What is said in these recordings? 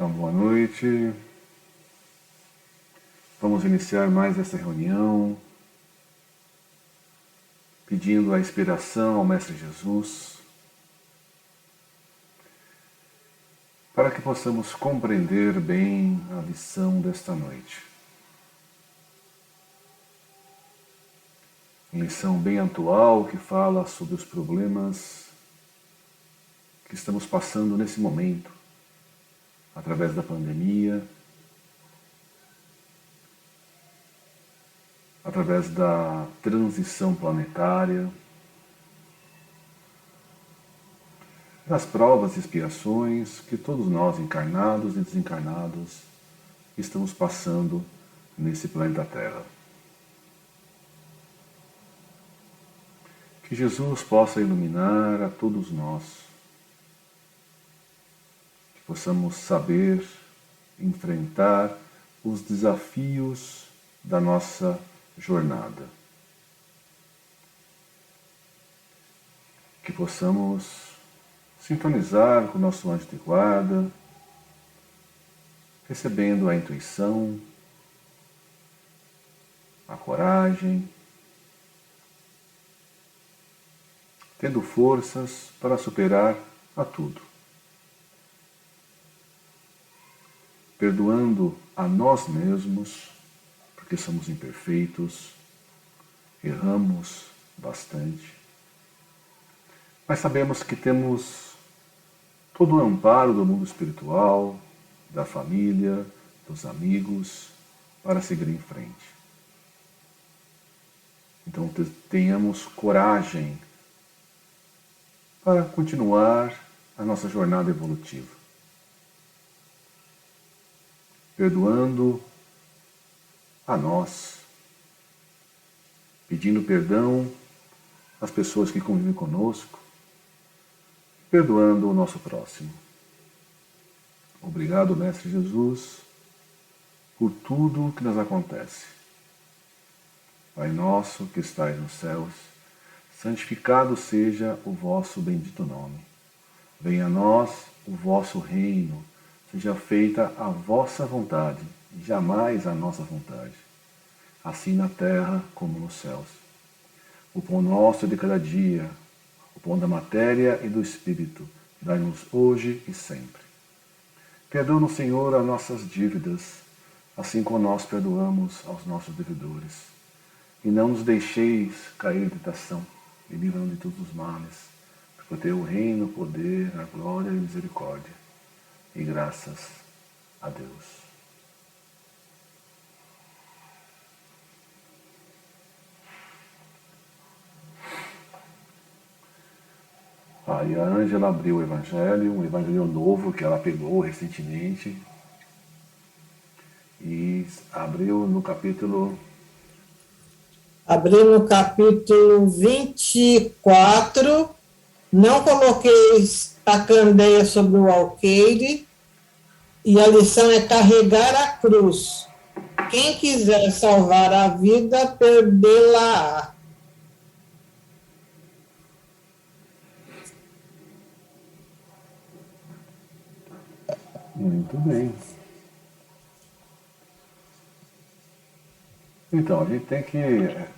Então, boa noite. Vamos iniciar mais essa reunião, pedindo a inspiração ao Mestre Jesus, para que possamos compreender bem a lição desta noite. Lição bem atual que fala sobre os problemas que estamos passando nesse momento, através da pandemia, através da transição planetária, das provas e expiações que todos nós, encarnados e desencarnados, estamos passando nesse planeta Terra. Que Jesus possa iluminar a todos nós, que possamos saber enfrentar os desafios da nossa jornada. Que possamos sintonizar com o nosso anjo de guarda, recebendo a intuição, a coragem, tendo forças para superar a tudo. Perdoando a nós mesmos, porque somos imperfeitos, erramos bastante, mas sabemos que temos todo o amparo do mundo espiritual, da família, dos amigos, para seguir em frente. Então tenhamos coragem para continuar a nossa jornada evolutiva, perdoando a nós, pedindo perdão às pessoas que convivem conosco, perdoando o nosso próximo. Obrigado, Mestre Jesus, por tudo que nos acontece. Pai nosso que estais nos céus, santificado seja o vosso bendito nome. Venha a nós o vosso reino, seja feita a vossa vontade, e jamais a nossa vontade, assim na terra como nos céus. O pão nosso de cada dia, o pão da matéria e do Espírito, dai-nos hoje e sempre. Perdoa-nos, Senhor, as nossas dívidas, assim como nós perdoamos aos nossos devedores. E não nos deixeis cair em tentação, e livra-nos de todos os males, porque o teu reino, o poder, a glória e a misericórdia. E graças a Deus. Aí a Ângela abriu o Evangelho, um Evangelho novo que ela pegou recentemente, e abriu no capítulo... Abri no capítulo 24, não coloquei a candeia sobre o alqueire, e a lição é carregar a cruz. Quem quiser salvar a vida, perdê-la-á. Muito bem. Então, a gente tem que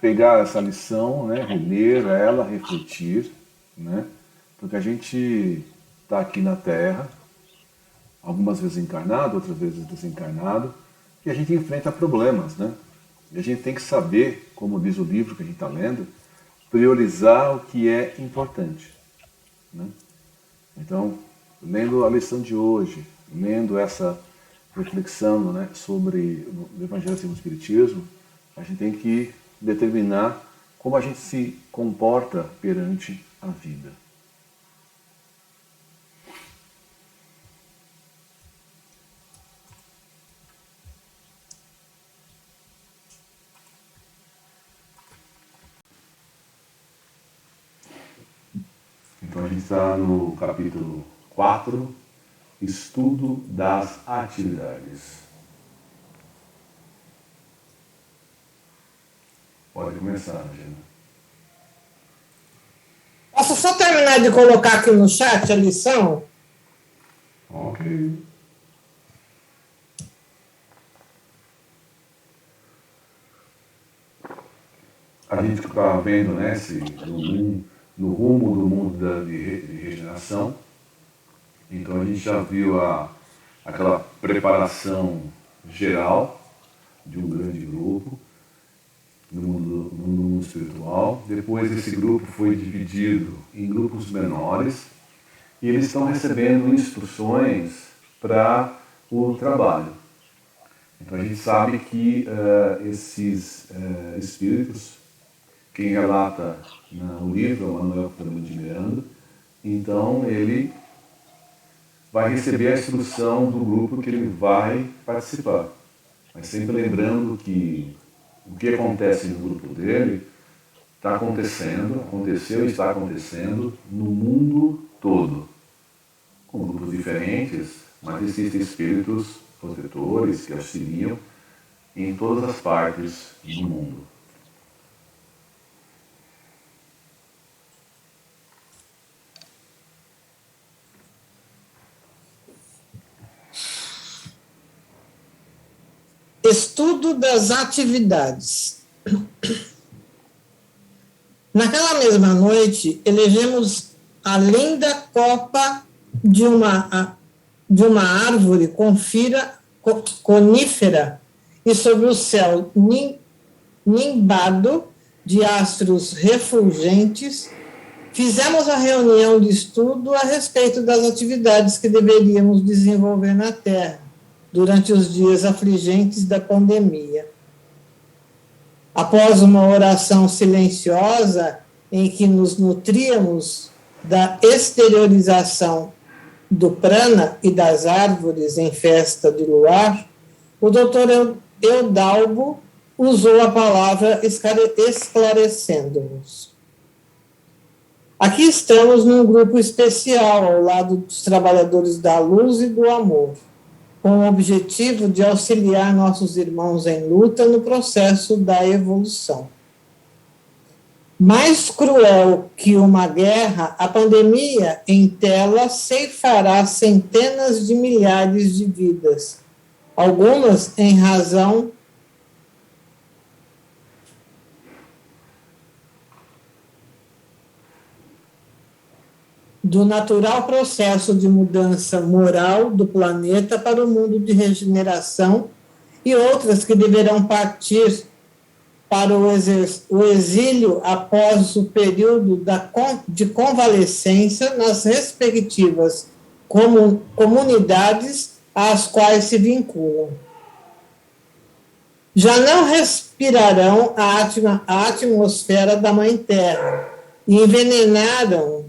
pegar essa lição, né, reler ela, refletir, né, porque a gente está aqui na Terra, algumas vezes encarnado, outras vezes desencarnado, e a gente enfrenta problemas, né? E a gente tem que saber, como diz o livro que a gente está lendo, priorizar o que é importante, né? Então, lendo a lição de hoje, lendo essa reflexão, né, sobre o Evangelho segundo o Espiritismo, a gente tem que determinar como a gente se comporta perante a vida. Então a gente está no capítulo 4, Estudo das Atividades. Pode começar, Angela. Posso só terminar de colocar aqui no chat a lição? Ok. a gente está vendo, né, no rumo do mundo de regeneração. Então a gente já viu aquela preparação geral de um grande grupo no mundo espiritual. Depois esse grupo foi dividido em grupos menores e eles estão recebendo instruções para o trabalho. Então a gente sabe que esses espíritos, quem relata no livro é o Manuel Fernando de Miranda, então ele vai receber a instrução do grupo que ele vai participar. Mas sempre lembrando que o que acontece no grupo dele está acontecendo, aconteceu e está acontecendo no mundo todo. Com grupos diferentes, mas existem espíritos protetores que auxiliam em todas as partes do mundo. Estudo das atividades. Naquela mesma noite, elegemos a linda copa de uma árvore conífera e sobre o céu nimbado de astros refulgentes, fizemos a reunião de estudo a respeito das atividades que deveríamos desenvolver na Terra durante os dias afligentes da pandemia. Após uma oração silenciosa em que nos nutríamos da exteriorização do prana e das árvores em festa de luar, o doutor Eudalbo usou a palavra esclarecendo-nos. Aqui estamos num grupo especial ao lado dos trabalhadores da luz e do amor, com o objetivo de auxiliar nossos irmãos em luta no processo da evolução. Mais cruel que uma guerra, a pandemia em tela ceifará centenas de milhares de vidas, algumas em razão do natural processo de mudança moral do planeta para o mundo de regeneração e outras que deverão partir para o exílio após o período de convalescência nas respectivas comunidades às quais se vinculam. Já não respirarão a atmosfera da Mãe Terra e envenenaram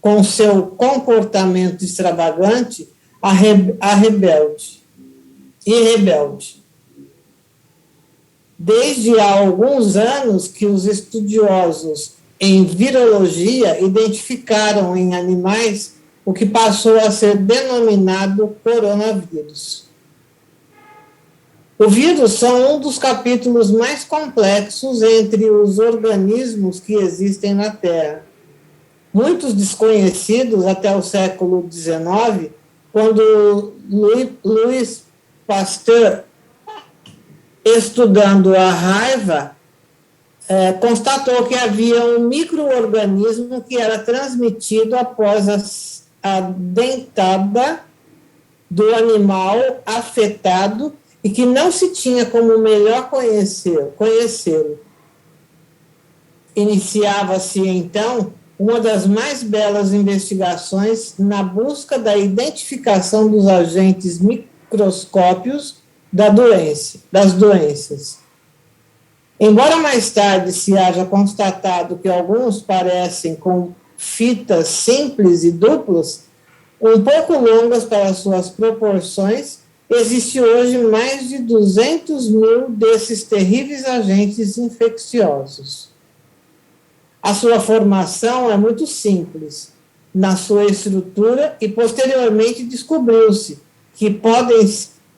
com seu comportamento extravagante a rebelde. Desde há alguns anos que os estudiosos em virologia identificaram em animais o que passou a ser denominado coronavírus. O vírus são um dos capítulos mais complexos entre os organismos que existem na Terra. Muitos desconhecidos até o século XIX, quando Louis Pasteur, estudando a raiva, constatou que havia um micro-organismo que era transmitido após a dentada do animal afetado e que não se tinha como melhor conhecê-lo. Iniciava-se, então, uma das mais belas investigações na busca da identificação dos agentes microscópios das doenças. Embora mais tarde se haja constatado que alguns parecem com fitas simples e duplas, um pouco longas para suas proporções, existe hoje mais de 200 mil desses terríveis agentes infecciosos. A sua formação é muito simples na sua estrutura e, posteriormente, descobriu-se que podem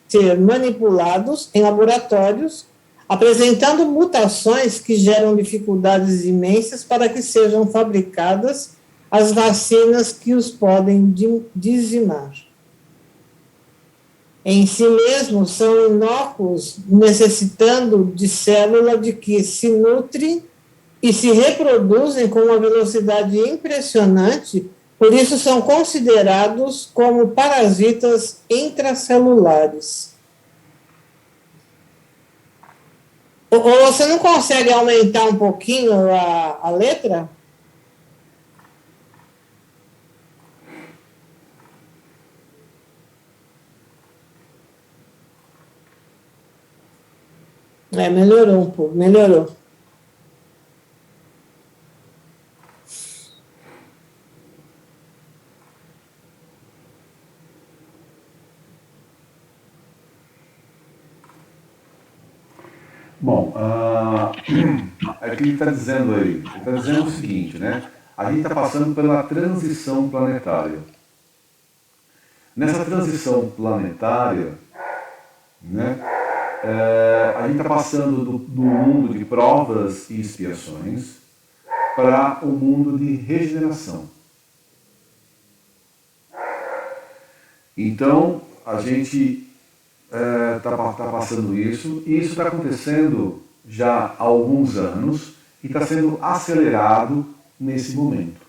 ser manipulados em laboratórios, apresentando mutações que geram dificuldades imensas para que sejam fabricadas as vacinas que os podem dizimar. em si mesmos são inócuos, necessitando de célula de que se nutre e se reproduzem com uma velocidade impressionante, por isso são considerados como parasitas intracelulares. Ou você não consegue aumentar um pouquinho a letra? Melhorou um pouco, melhorou. Bom, é que ele está dizendo aí, ele está dizendo o seguinte, né? A gente está passando pela transição planetária. Nessa transição planetária, né, a gente está passando do mundo de provas e expiações para o mundo de regeneração. Então, a gente está passando isso, e isso está acontecendo já há alguns anos e está sendo acelerado nesse momento.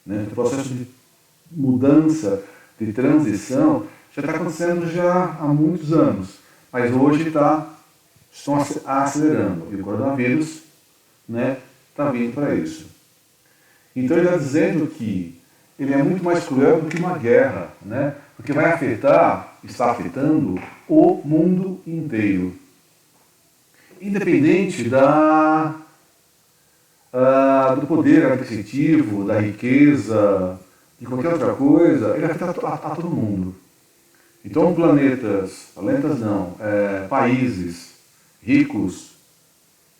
Né? O processo de mudança, de transição, já está acontecendo já há muitos anos, mas hoje estão acelerando, e o coronavírus, né, está vindo para isso. Então ele está dizendo que ele é muito mais cruel do que uma guerra, né? Porque vai está afetando o mundo inteiro. Independente do poder aquisitivo, da riqueza, de qualquer outra coisa, ele afeta a todo mundo. Então países ricos,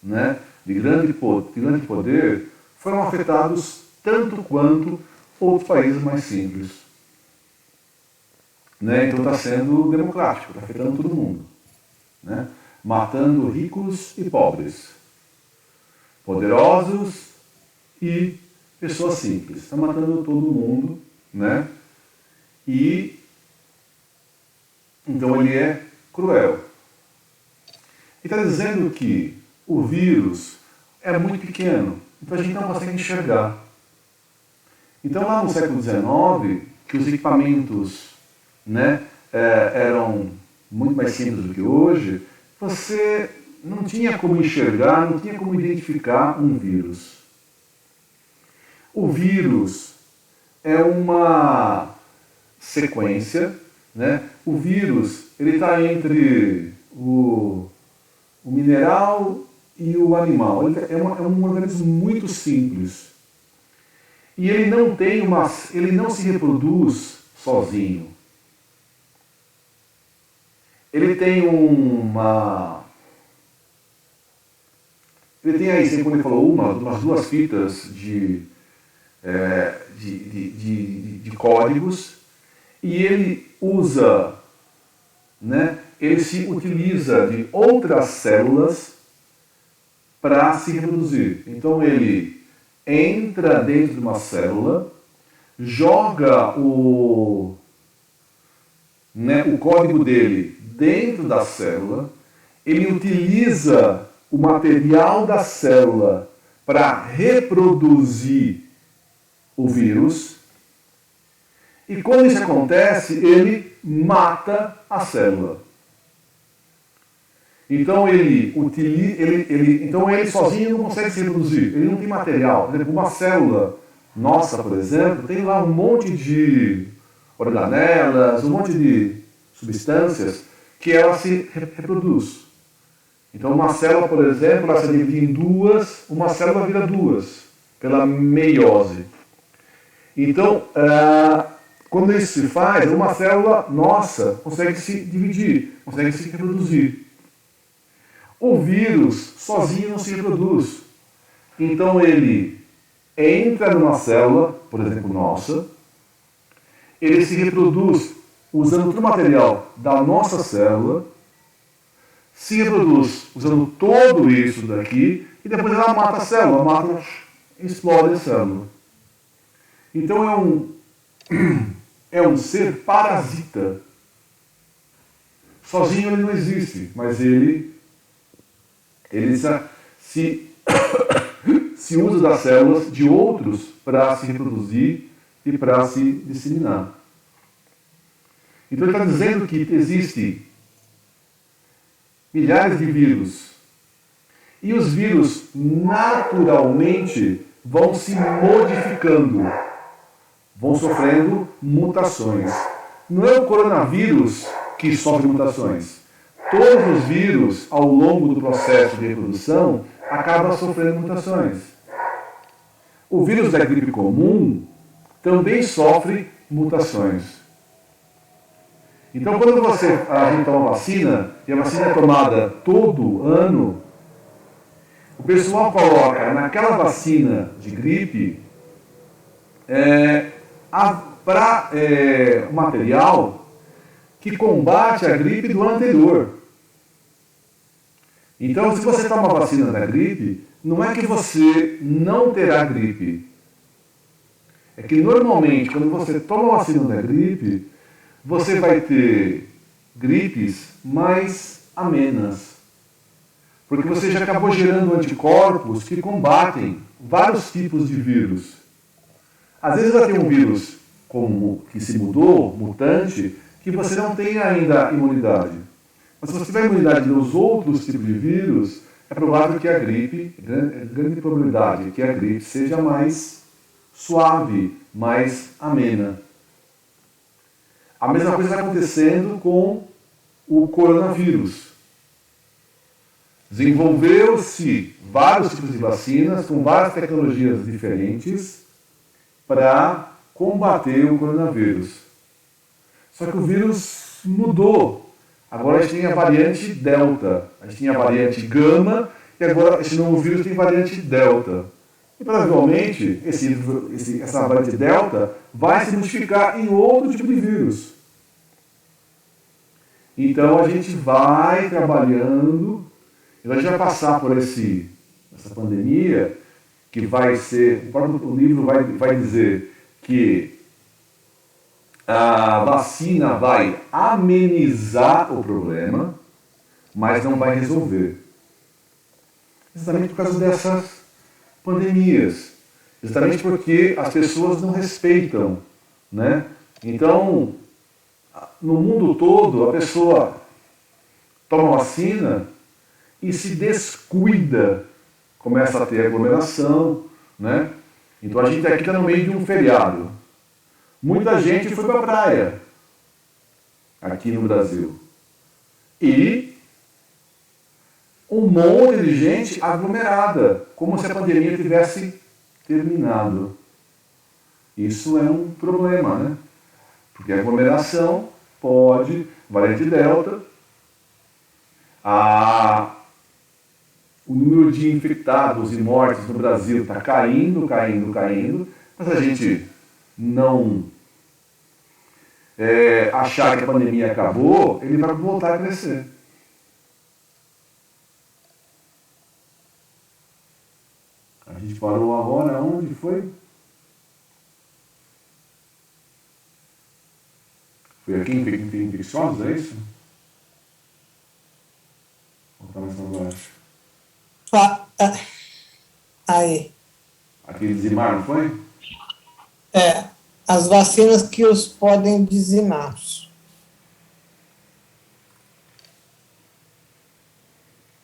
né, de grande poder, foram afetados tanto quanto outros países mais simples. Né? Então está sendo democrático, está afetando todo mundo. Né? Matando ricos e pobres, poderosos e pessoas simples. Está matando todo mundo. Né? E então ele é cruel. E está dizendo que o vírus é muito pequeno, então a gente não consegue enxergar. Então lá no século XIX, que os equipamentos, né, eram muito mais simples do que hoje, você não tinha como enxergar, não tinha como identificar um vírus. O vírus é uma sequência, né? O vírus ele está entre o mineral e o animal. Ele é um organismo muito simples. E ele não se reproduz sozinho. Ele tem aí, como ele falou, umas duas fitas de códigos, e ele usa, né, ele se utiliza de outras células para se reproduzir. Então ele entra dentro de uma célula, joga o código dele dentro da célula, ele utiliza o material da célula para reproduzir o vírus, e quando isso acontece, ele mata a célula. Então ele sozinho não consegue se reproduzir, ele não tem material. Por exemplo, uma célula nossa, por exemplo, tem lá um monte de organelas, um monte de substâncias que ela se reproduz. Então uma célula, por exemplo, ela se divide em duas, uma célula vira duas, pela meiose. Então, quando isso se faz, uma célula nossa consegue se dividir, consegue se reproduzir. O vírus sozinho não se reproduz. Então ele entra numa célula, por exemplo, nossa, ele se reproduz usando todo o material da nossa célula, se reproduz usando todo isso daqui, e depois ela mata a célula, explode a célula. Então é um ser parasita. sozinho ele não existe, mas ele se usa das células de outros para se reproduzir e para se disseminar. Então ele está dizendo que existem milhares de vírus. E os vírus naturalmente vão se modificando, vão sofrendo mutações. Não é o coronavírus que sofre mutações. Todos os vírus, ao longo do processo de reprodução, acabam sofrendo mutações. O vírus da gripe comum também sofre mutações. Então, quando a gente toma vacina, e a vacina é tomada todo ano, o pessoal coloca naquela vacina de gripe o material que combate a gripe do ano anterior. Então, se você toma a vacina da gripe, não é que você não terá gripe. É que normalmente, quando você toma a vacina da gripe, você vai ter gripes mais amenas. Porque você já acabou gerando anticorpos que combatem vários tipos de vírus. Às vezes vai ter um vírus que se mudou, mutante, que você não tem ainda imunidade. Mas se você tiver imunidade nos outros tipos de vírus, é provável que a gripe, grande probabilidade que a gripe seja mais suave, mais amena. A mesma coisa está acontecendo com o coronavírus. Desenvolveu-se vários tipos de vacinas com várias tecnologias diferentes para combater o coronavírus. Só que o vírus mudou. Agora a gente tem a variante Delta, a gente tinha a variante Gama e agora esse novo vírus tem variante Delta. E provavelmente essa variante Delta vai se modificar em outro tipo de vírus. Então a gente vai trabalhando, a gente vai passar por essa pandemia, que vai ser, o próprio livro vai dizer que a vacina vai amenizar o problema, mas não vai resolver. Exatamente por causa dessas pandemias. Exatamente porque as pessoas não respeitam, né? Então, no mundo todo, a pessoa toma vacina e se descuida, começa a ter aglomeração, né? Então a gente aqui está no meio de um feriado. Muita gente foi para a praia, aqui no Brasil. E um monte de gente aglomerada, como se a pandemia tivesse terminado. Isso é um problema, né? Porque a aglomeração pode, variante Delta, o número de infectados e mortes no Brasil está caindo, mas a gente não achar que a pandemia acabou, ele vai voltar a crescer. A gente parou agora, onde foi? Foi aqui em Infecções, é isso? Ou está mais para baixo? Aí. Aquele dizimar, não foi? As vacinas que os podem dizimar.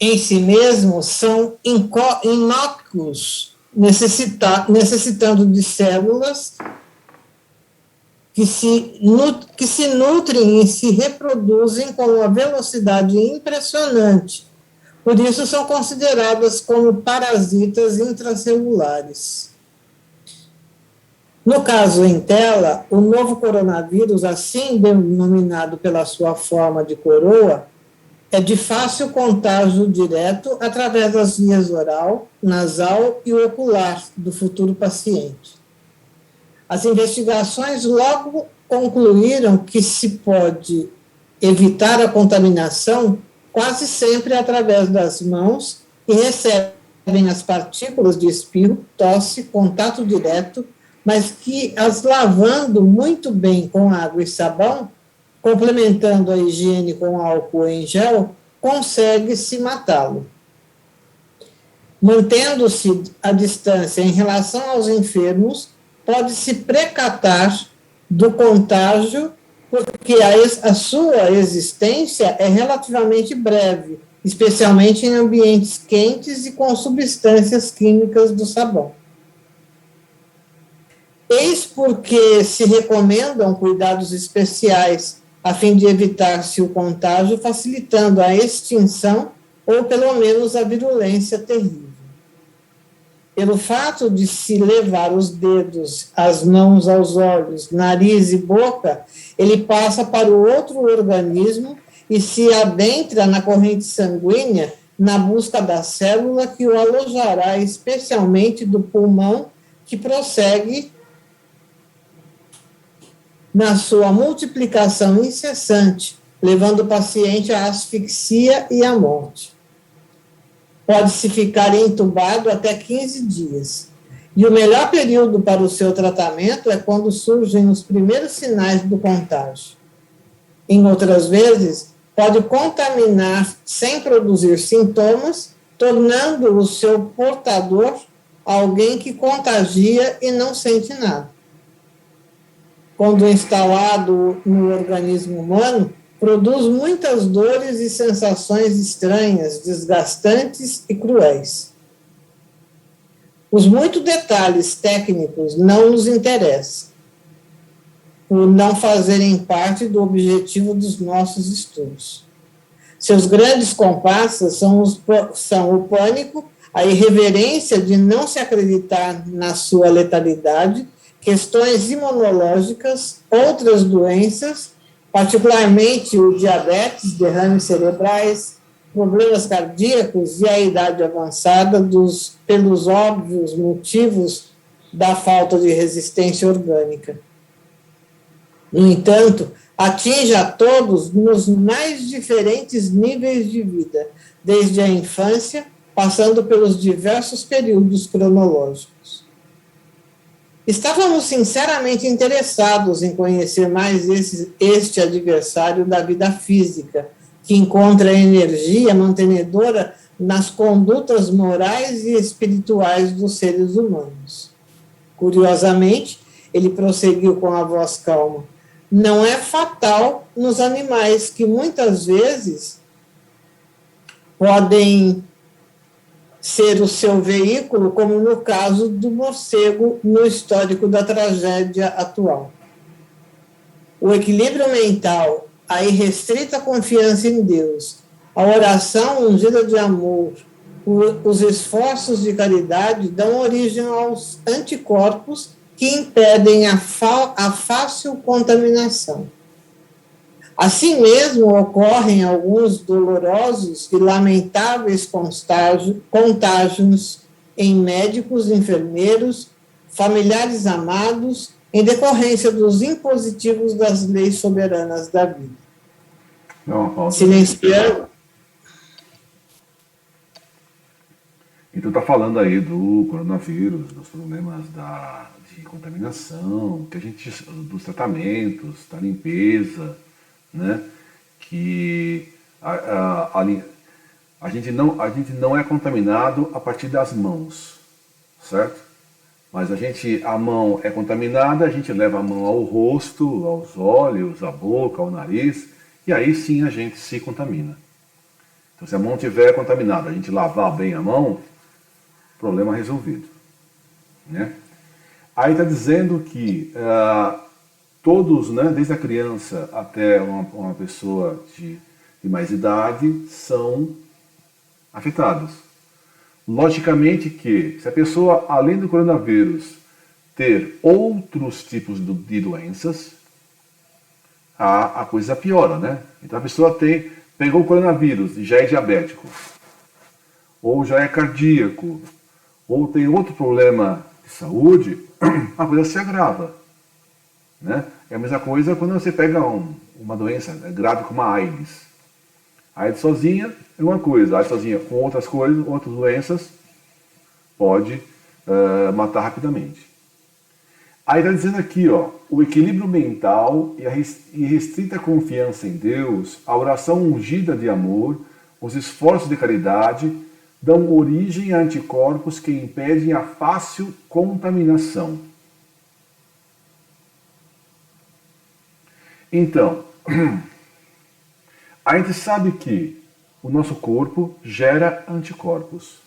Em si mesmos, são inócuos, necessitando de células que se nutrem e se reproduzem com uma velocidade impressionante. Por isso, são consideradas como parasitas intracelulares. No caso em tela, o novo coronavírus, assim denominado pela sua forma de coroa, é de fácil contágio direto através das vias oral, nasal e ocular do futuro paciente. As investigações logo concluíram que se pode evitar a contaminação quase sempre através das mãos que recebem as partículas de espirro, tosse, contato direto, mas que as lavando muito bem com água e sabão, complementando a higiene com álcool em gel, consegue-se matá-lo. Mantendo-se a distância em relação aos enfermos, pode-se precatar do contágio, porque a sua existência é relativamente breve, especialmente em ambientes quentes e com substâncias químicas do sabão. Eis porque se recomendam cuidados especiais a fim de evitar-se o contágio, facilitando a extinção ou pelo menos a virulência terrível. Pelo fato de se levar os dedos, as mãos aos olhos, nariz e boca, ele passa para o outro organismo e se adentra na corrente sanguínea na busca da célula que o alojará, especialmente do pulmão, que prossegue na sua multiplicação incessante, levando o paciente à asfixia e à morte. Pode-se ficar entubado até 15 dias. E o melhor período para o seu tratamento é quando surgem os primeiros sinais do contágio. Em outras vezes, pode contaminar sem produzir sintomas, tornando o seu portador alguém que contagia e não sente nada. Quando instalado no organismo humano, produz muitas dores e sensações estranhas, desgastantes e cruéis. Os muitos detalhes técnicos não nos interessam, por não fazerem parte do objetivo dos nossos estudos. Seus grandes compassas são o pânico, a irreverência de não se acreditar na sua letalidade, questões imunológicas, outras doenças, particularmente o diabetes, derrames cerebrais, problemas cardíacos e a idade avançada pelos óbvios motivos da falta de resistência orgânica. No entanto, atinge a todos nos mais diferentes níveis de vida, desde a infância, passando pelos diversos períodos cronológicos. Estávamos sinceramente interessados em conhecer mais este adversário da vida física, que encontra energia mantenedora nas condutas morais e espirituais dos seres humanos. Curiosamente, ele prosseguiu com a voz calma: não é fatal nos animais, que muitas vezes podem ser o seu veículo, como no caso do morcego no histórico da tragédia atual. O equilíbrio mental, a irrestrita confiança em Deus, a oração ungida de amor, os esforços de caridade dão origem aos anticorpos que impedem a fácil contaminação. Assim mesmo, ocorrem alguns dolorosos e lamentáveis contágios em médicos, enfermeiros, familiares amados, em decorrência dos impositivos das leis soberanas da vida. Silenciando. Então está falando aí do coronavírus, dos problemas de contaminação, dos tratamentos, da limpeza, né? Que a gente não é contaminado a partir das mãos, certo? Mas a mão é contaminada, a gente leva a mão ao rosto, aos olhos, à boca, ao nariz, e aí sim a gente se contamina. Então, se a mão estiver contaminada, a gente lavar bem a mão, problema resolvido, né? Aí está dizendo que todos, né, desde a criança até uma pessoa de mais idade, são afetados. Logicamente que, se a pessoa, além do coronavírus, ter outros tipos de doenças, a coisa piora, né? Então a pessoa pegou o coronavírus e já é diabético, ou já é cardíaco, ou tem outro problema de saúde, a coisa se agrava, né? É a mesma coisa quando você pega uma doença grave como a AIDS. A AIDS sozinha é uma coisa, a AIDS sozinha com outras coisas, outras doenças, pode matar rapidamente. Aí está dizendo aqui, ó, o equilíbrio mental e a irrestrita confiança em Deus, a oração ungida de amor, os esforços de caridade, dão origem a anticorpos que impedem a fácil contaminação. Então, a gente sabe que o nosso corpo gera anticorpos.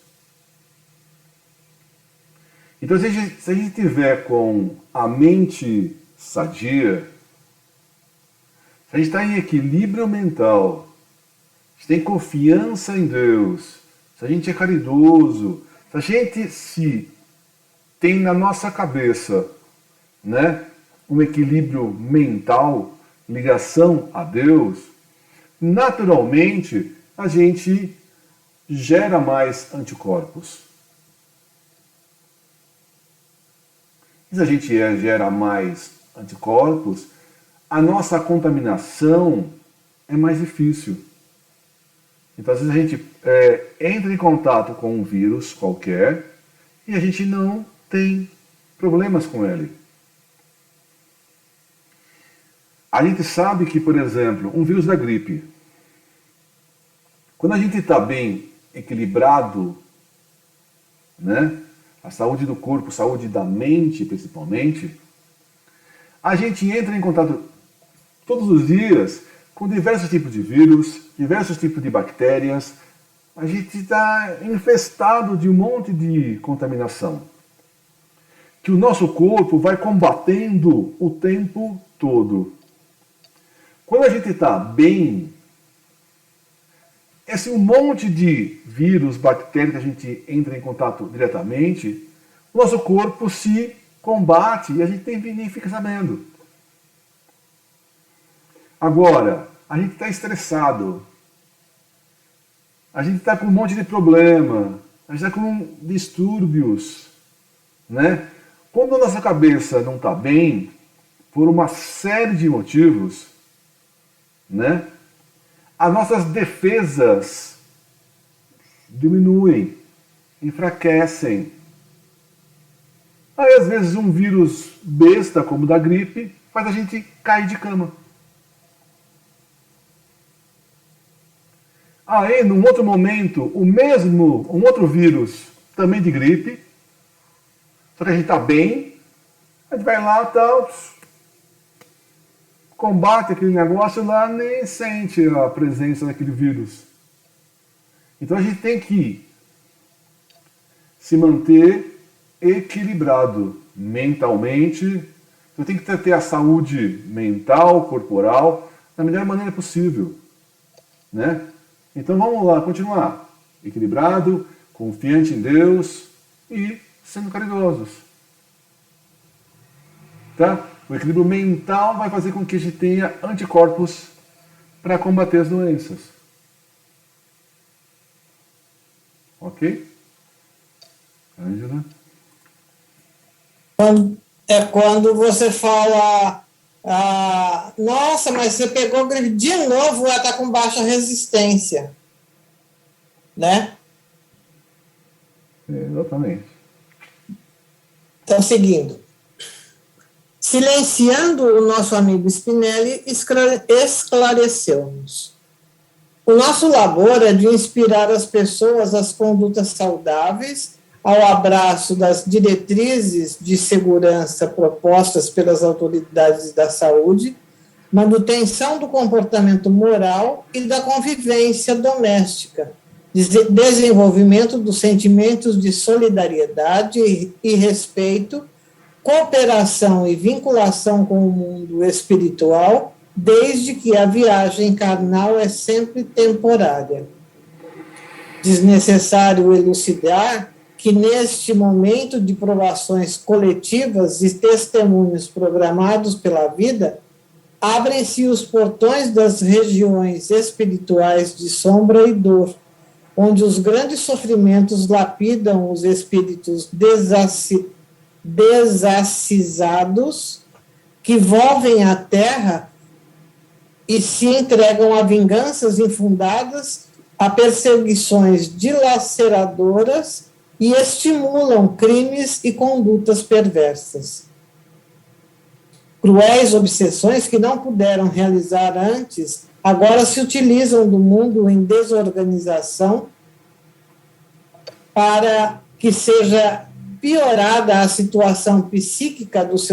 Então, se a gente tiver com a mente sadia, se a gente está em equilíbrio mental, se a gente tem confiança em Deus, se a gente é caridoso, se a gente tem na nossa cabeça, né, um equilíbrio mental, ligação a Deus, naturalmente a gente gera mais anticorpos. Se a gente gera mais anticorpos, a nossa contaminação é mais difícil. Então, às vezes a gente entra em contato com um vírus qualquer e a gente não tem problemas com ele. A gente sabe que, por exemplo, um vírus da gripe, quando a gente está bem equilibrado, né, a saúde do corpo, a saúde da mente principalmente, a gente entra em contato todos os dias com diversos tipos de vírus, diversos tipos de bactérias. A gente está infestado de um monte de contaminação que o nosso corpo vai combatendo o tempo todo. Quando a gente está bem, esse um monte de vírus, bactérias que a gente entra em contato diretamente, o nosso corpo se combate e a gente nem fica sabendo. Agora, a gente está estressado, a gente está com um monte de problema, a gente está com distúrbios, né? Quando a nossa cabeça não está bem, por uma série de motivos, né? As nossas defesas diminuem, enfraquecem. Aí, às vezes, um vírus besta, como o da gripe, faz a gente cair de cama. Aí, num outro momento, um outro vírus, também de gripe, só que a gente está bem, a gente vai lá e tal, combate aquele negócio lá, nem sente a presença daquele vírus. Então a gente tem que se manter equilibrado mentalmente. Então tem que ter a saúde mental, corporal, da melhor maneira possível, né? Então vamos lá, continuar. Equilibrado, confiante em Deus e sendo caridosos. Tá? O equilíbrio mental vai fazer com que a gente tenha anticorpos para combater as doenças. Ok? Ângela? É quando você fala, nossa, mas você pegou gripe de novo, ela está com baixa resistência, né? Exatamente. Então, seguindo. Silenciando o nosso amigo Spinelli, esclareceu-nos. O nosso labor é de inspirar as pessoas às condutas saudáveis, ao abraço das diretrizes de segurança propostas pelas autoridades da saúde, manutenção do comportamento moral e da convivência doméstica, desenvolvimento dos sentimentos de solidariedade e respeito, cooperação e vinculação com o mundo espiritual, desde que a viagem carnal é sempre temporária. Desnecessário elucidar que, neste momento de provações coletivas e testemunhos programados pela vida, abrem-se os portões das regiões espirituais de sombra e dor, onde os grandes sofrimentos lapidam os espíritos desacisados que volvem à terra e se entregam a vinganças infundadas, a perseguições dilaceradoras e estimulam crimes e condutas perversas. Cruéis obsessões que não puderam realizar antes, agora se utilizam do mundo em desorganização para que seja piorada a situação psíquica dos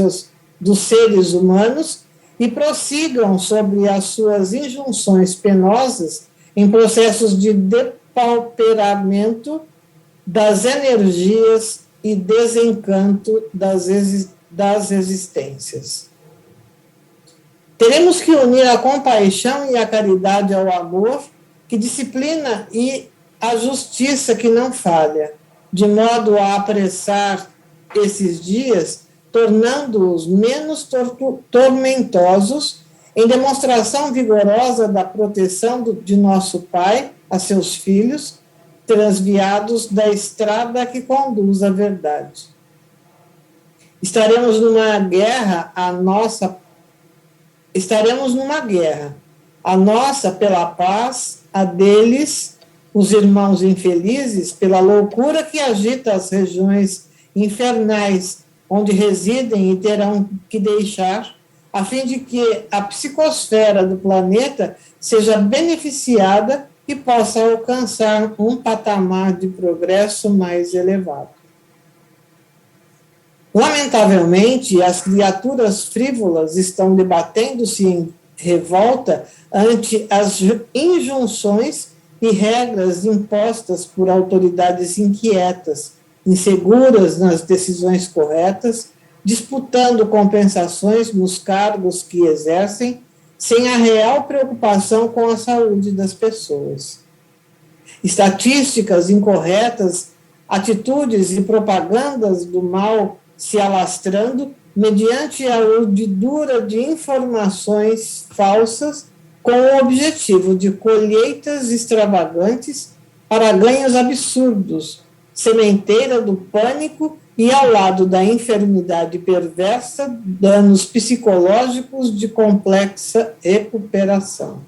seres humanos e prossigam sobre as suas injunções penosas em processos de depauperamento das energias e desencanto das existências. Teremos que unir a compaixão e a caridade ao amor, que disciplina, e a justiça que não falha, de modo a apressar esses dias, tornando-os menos tormentosos, em demonstração vigorosa da proteção de nosso Pai a seus filhos, transviados da estrada que conduz à verdade. Estaremos numa guerra, a nossa pela paz, a deles, os irmãos infelizes, pela loucura que agita as regiões infernais onde residem e terão que deixar, a fim de que a psicosfera do planeta seja beneficiada e possa alcançar um patamar de progresso mais elevado. Lamentavelmente, as criaturas frívolas estão debatendo-se em revolta ante as injunções e regras impostas por autoridades inquietas, inseguras nas decisões corretas, disputando compensações nos cargos que exercem, sem a real preocupação com a saúde das pessoas. Estatísticas incorretas, atitudes e propagandas do mal se alastrando mediante a urdidura de informações falsas com o objetivo de colheitas extravagantes para ganhos absurdos, sementeira do pânico e, ao lado da enfermidade perversa, danos psicológicos de complexa recuperação.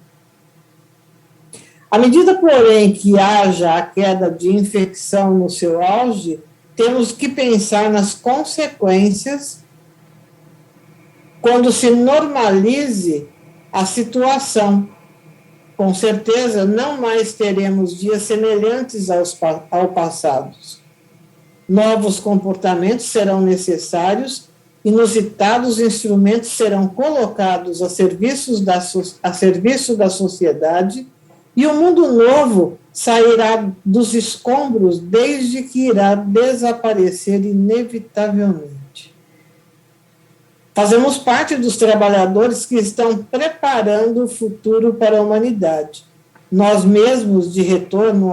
À medida, porém, que haja a queda de infecção no seu auge, temos que pensar nas consequências quando se normalize a situação. Com certeza, não mais teremos dias semelhantes ao passado. Novos comportamentos serão necessários, inusitados instrumentos serão colocados a serviço da sociedade, e o mundo novo sairá dos escombros desde que irá desaparecer inevitavelmente. Fazemos parte dos trabalhadores que estão preparando o futuro para a humanidade, nós mesmos de retorno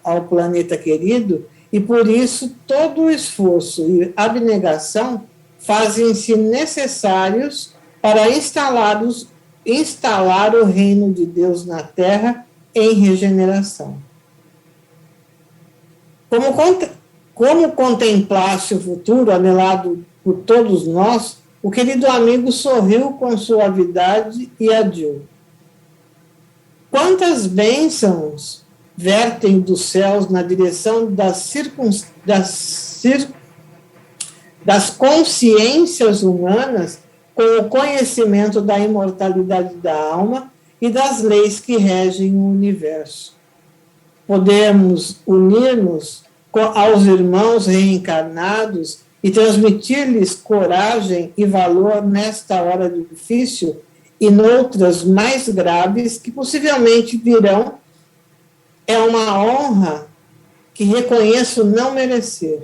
ao planeta querido, e por isso todo o esforço e abnegação fazem-se necessários para instalar o reino de Deus na Terra em regeneração. Como contemplasse o futuro anelado por todos nós, o querido amigo sorriu com suavidade e adiou. Quantas bênçãos vertem dos céus na direção das consciências humanas com o conhecimento da imortalidade da alma e das leis que regem o universo. Podemos unir-nos aos irmãos reencarnados e transmitir-lhes coragem e valor nesta hora difícil e noutras mais graves que possivelmente virão. É uma honra que reconheço não merecer.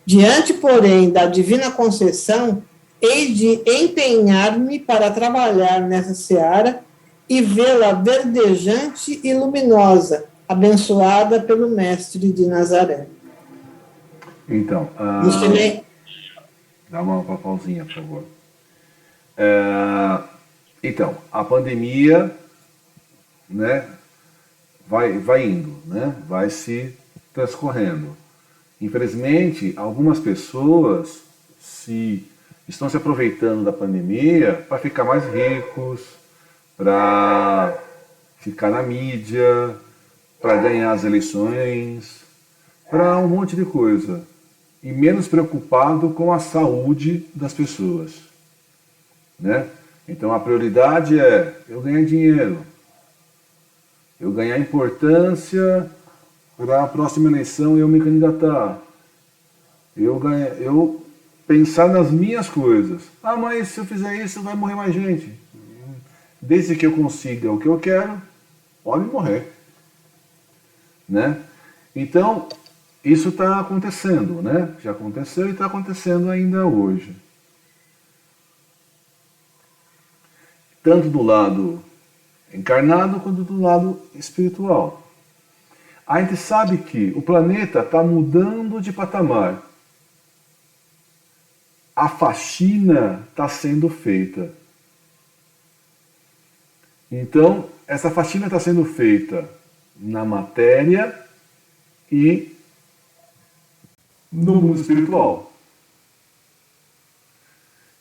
Diante, porém, da divina concessão, hei de empenhar-me para trabalhar nessa seara e vê-la verdejante e luminosa, abençoada pelo Mestre de Nazaré. Então, dá uma pausinha, por favor. Então, a pandemia, né, vai indo, né, vai se transcorrendo. Infelizmente, algumas pessoas estão se aproveitando da pandemia para ficar mais ricos, para ficar na mídia, para ganhar as eleições, para um monte de coisa. E menos preocupado com a saúde das pessoas. né? Então a prioridade é eu ganhar dinheiro, eu ganhar importância para a próxima eleição eu me candidatar, eu pensar nas minhas coisas. Ah, mas se eu fizer isso vai morrer mais gente. Desde que eu consiga o que eu quero, pode morrer, né? Então isso está acontecendo, né? Já aconteceu e está acontecendo ainda hoje. Tanto do lado encarnado quanto do lado espiritual. A gente sabe que o planeta está mudando de patamar. A faxina está sendo feita. Então, essa faxina está sendo feita na matéria e no mundo espiritual.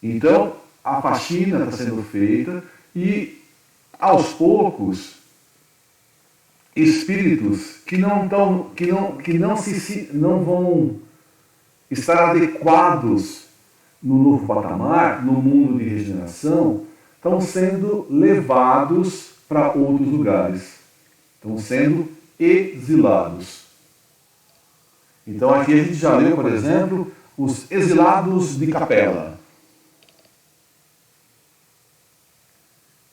Então, a faxina está sendo feita e, aos poucos, espíritos que não vão estar adequados no novo patamar, no mundo de regeneração, estão sendo levados para outros lugares. Estão sendo exilados. Então aqui a gente já leu, por exemplo, os exilados de Capela.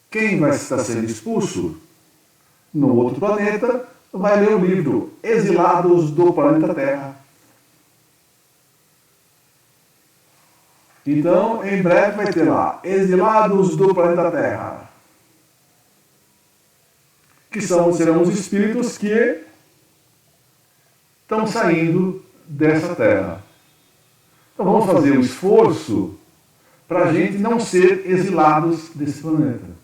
Quem vai estar sendo expulso? No outro planeta, vai ler o livro Exilados do Planeta Terra. Então, em breve vai ter lá, Exilados do Planeta Terra. Que serão os espíritos que estão saindo dessa Terra. Então vamos fazer um esforço para a gente não ser exilados desse planeta.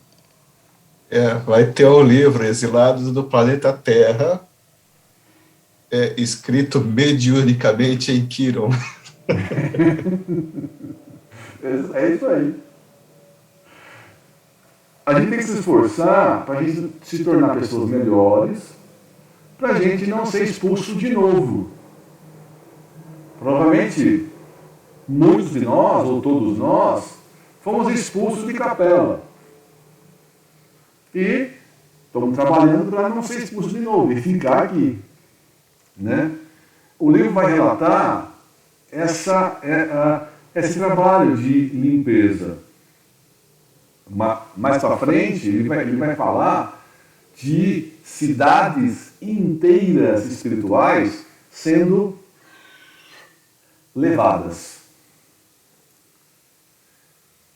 Vai ter o livro Exilados do Planeta Terra, escrito mediunicamente em Quiron. É isso aí. A gente tem que se esforçar para a gente se tornar pessoas melhores, para a gente não ser expulso de novo. Provavelmente, muitos de nós, ou todos nós, fomos expulsos de Capela. E estamos trabalhando para não ser expulso de novo e ficar aqui, né? O livro vai relatar esse trabalho de limpeza. Mais para frente, ele vai falar de cidades inteiras espirituais sendo levadas.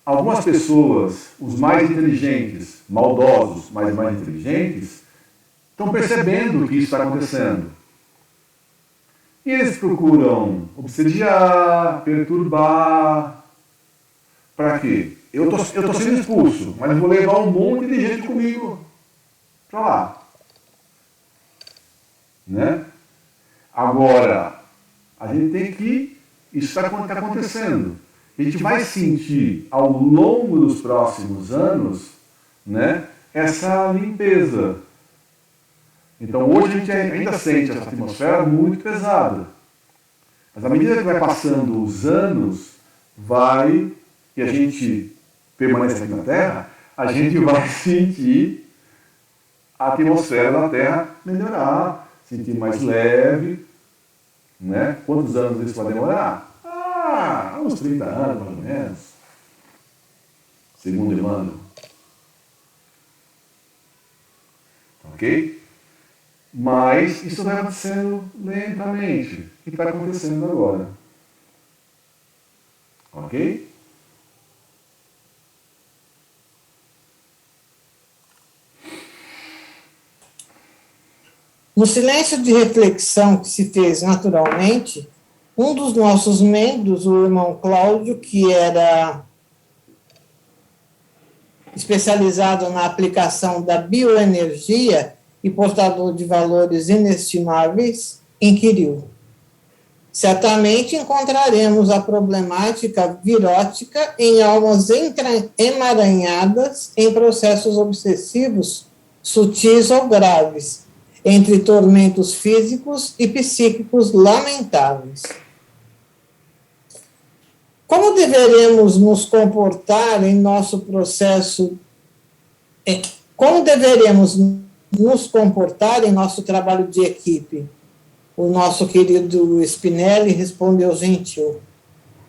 Algumas pessoas, os mais inteligentes, maldosos, mas mais inteligentes, estão percebendo que isso está acontecendo. E eles procuram obsediar, perturbar. Para quê? Eu tô sendo expulso, mas vou levar um monte de gente comigo para lá. Né? Agora, a gente tem que... Isso está acontecendo. A gente vai sentir ao longo dos próximos anos, né, essa limpeza. Então hoje a gente ainda sente essa atmosfera muito pesada. Mas à medida que vai passando os anos, e a gente permanece aqui na Terra, a gente vai sentir a atmosfera da Terra melhorar, sentir mais leve. Né? Quantos anos isso vai demorar? Uns 30 anos, mais ou menos. Segundo Emmanuel. Ok? Mas isso vai acontecendo lentamente. O que está acontecendo agora? Ok? No silêncio de reflexão que se fez naturalmente, um dos nossos membros, o irmão Cláudio, que era especializado na aplicação da bioenergia e portador de valores inestimáveis, inquiriu: certamente encontraremos a problemática virótica em almas emaranhadas em processos obsessivos, sutis ou graves, entre tormentos físicos e psíquicos lamentáveis. Como deveremos nos comportar em nosso processo, como deveremos nos comportar em nosso trabalho de equipe? O nosso querido Spinelli respondeu gentil: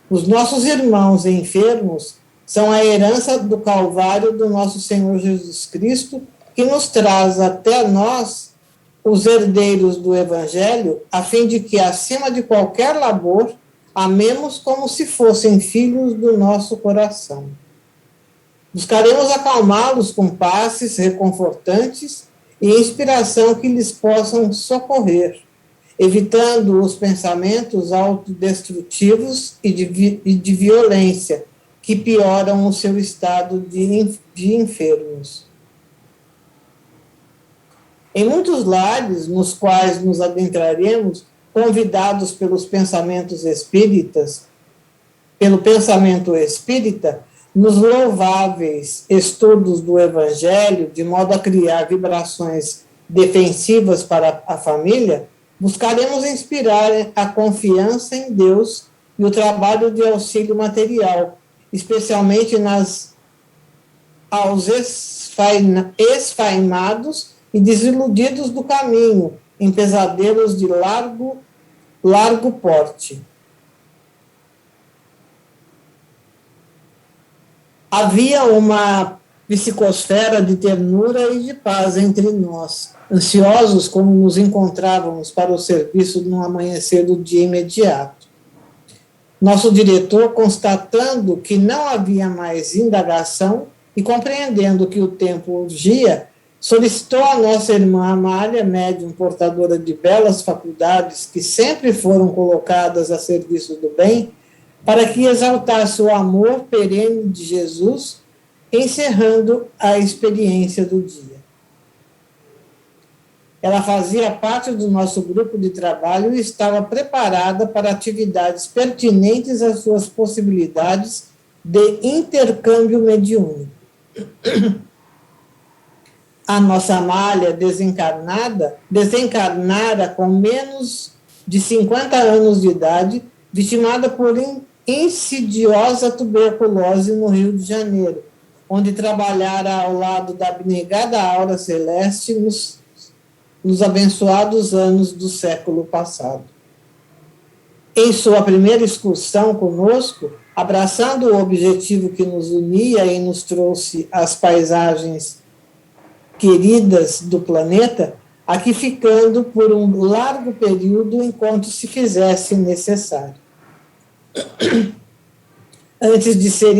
os nossos irmãos enfermos são a herança do Calvário do nosso Senhor Jesus Cristo, que nos traz até nós, os herdeiros do Evangelho, a fim de que, acima de qualquer labor, amemos como se fossem filhos do nosso coração. Buscaremos acalmá-los com passes reconfortantes e inspiração que lhes possam socorrer, evitando os pensamentos autodestrutivos e de violência que pioram o seu estado de enfermos. Em muitos lares nos quais nos adentraremos, convidados pelos pensamentos espíritas, pelo pensamento espírita, nos louváveis estudos do Evangelho, de modo a criar vibrações defensivas para a família, buscaremos inspirar a confiança em Deus e o trabalho de auxílio material, especialmente aos esfaimados e desiludidos do caminho, em pesadelos de largo porte. Havia uma psicosfera de ternura e de paz entre nós, ansiosos como nos encontrávamos para o serviço no amanhecer do dia imediato. Nosso diretor, constatando que não havia mais indagação e compreendendo que o tempo urgia, solicitou à nossa irmã Amália, médium portadora de belas faculdades que sempre foram colocadas a serviço do bem, para que exaltasse o amor perene de Jesus, encerrando a experiência do dia. Ela fazia parte do nosso grupo de trabalho e estava preparada para atividades pertinentes às suas possibilidades de intercâmbio mediúnico. A nossa Amália, desencarnara com menos de 50 anos de idade, vitimada por insidiosa tuberculose no Rio de Janeiro, onde trabalhara ao lado da abnegada aura celeste nos abençoados anos do século passado. Em sua primeira excursão conosco, abraçando o objetivo que nos unia e nos trouxe às paisagens queridas do planeta, aqui ficando por um largo período enquanto se fizesse necessário. Antes de ser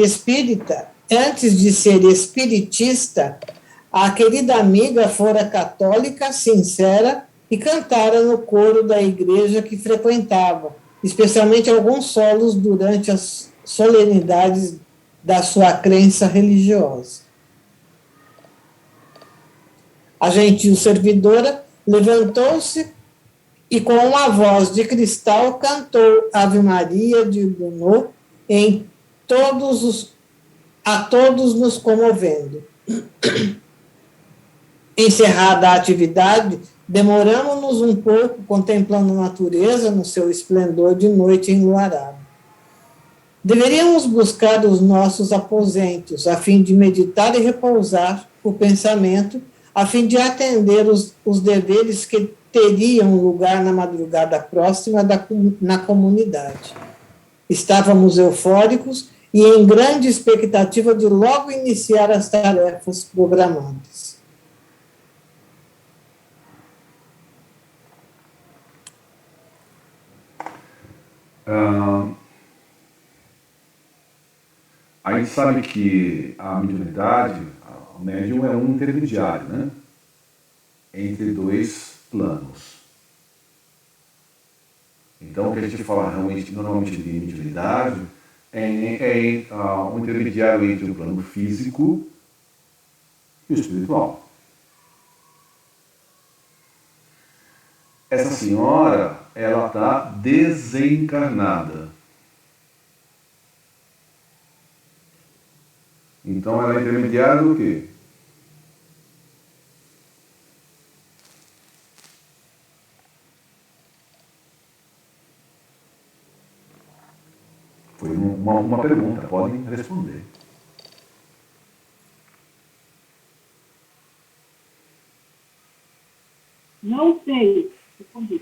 espiritista, a querida amiga fora católica, sincera, e cantara no coro da igreja que frequentava, especialmente alguns solos durante as solenidades da sua crença religiosa. A gentil servidora levantou-se e, com uma voz de cristal, cantou Ave Maria de Gounod a todos nos comovendo. Encerrada a atividade, demoramos-nos um pouco contemplando a natureza no seu esplendor de noite enluarada. Deveríamos buscar os nossos aposentos, a fim de meditar e repousar o pensamento, a fim de atender os deveres que teriam lugar na madrugada próxima na comunidade. Estávamos eufóricos e em grande expectativa de logo iniciar as tarefas programadas. A gente sabe que a mediunidade, o médium é um intermediário, né? Entre dois planos. Então, o que a gente fala normalmente de mediunidade é um intermediário entre o plano físico e o espiritual. Essa senhora, ela está desencarnada. Então, ela é intermediária do quê? Foi foi uma pergunta, podem responder. Não sei. Respondi.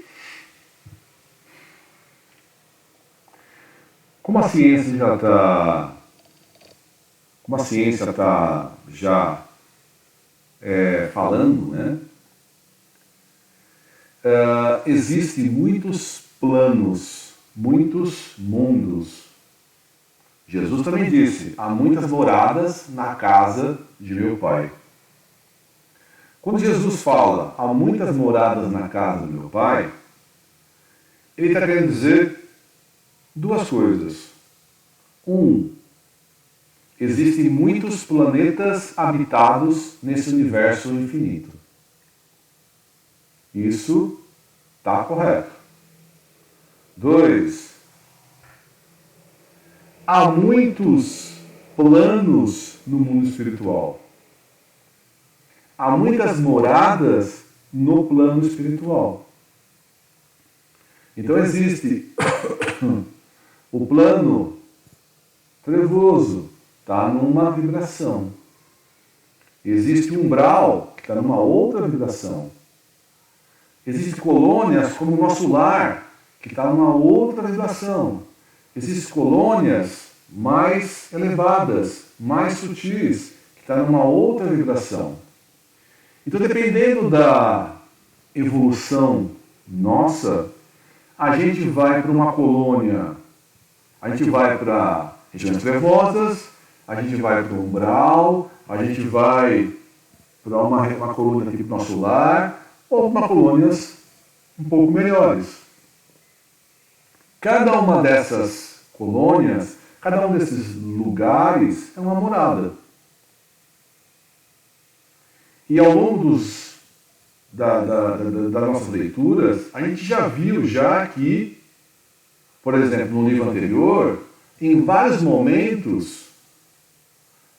Como a ciência já está, falando, né? Existem muitos planos, muitos mundos. Jesus também disse: há muitas moradas na casa de meu Pai. Quando Jesus fala há muitas moradas na casa do meu Pai, ele está querendo dizer duas coisas. Existem muitos planetas habitados nesse universo infinito. Isso está correto. 2, há muitos planos no mundo espiritual. Há muitas moradas no plano espiritual. Então existe o plano trevoso, está numa vibração. Existe um umbral, que está numa outra vibração. Existem colônias como o nosso lar, que está numa outra vibração. Existem colônias mais elevadas, mais sutis, que está numa outra vibração. Então, dependendo da evolução nossa, a gente vai para uma colônia, a gente vai para regiões trevosas, a gente vai para o umbral, a gente vai para uma colônia aqui para o nosso lar, ou para colônias um pouco melhores. Cada uma dessas colônias, cada um desses lugares é uma morada. E ao longo das nossas leituras, a gente já viu que, por exemplo, no livro anterior, em vários momentos,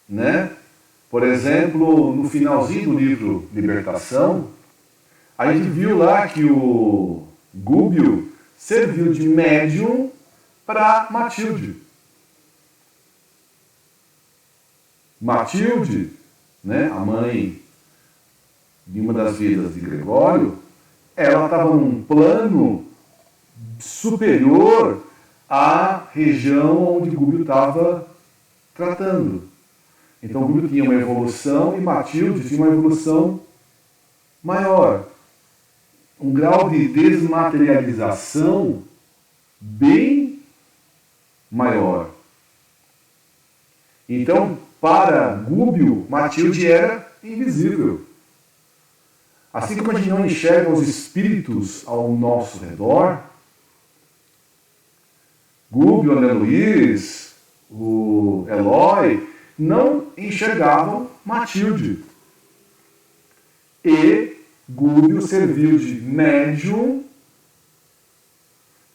né? Por exemplo, no finalzinho do livro Libertação, a gente viu lá que o Gúbio serviu de médium para Matilde. Matilde, né, a mãe de uma das vidas de Gregório, ela estava num plano superior à região onde Gúbio estava tratando. Então Gúbio tinha uma evolução e Matilde tinha uma evolução maior. Um grau de desmaterialização bem maior. Então, para Gúbio, Matilde era invisível. Assim como a gente não enxerga os espíritos ao nosso redor, Gúbio, André Luiz, o Eloy, não enxergavam Matilde. E Gúbio serviu de médium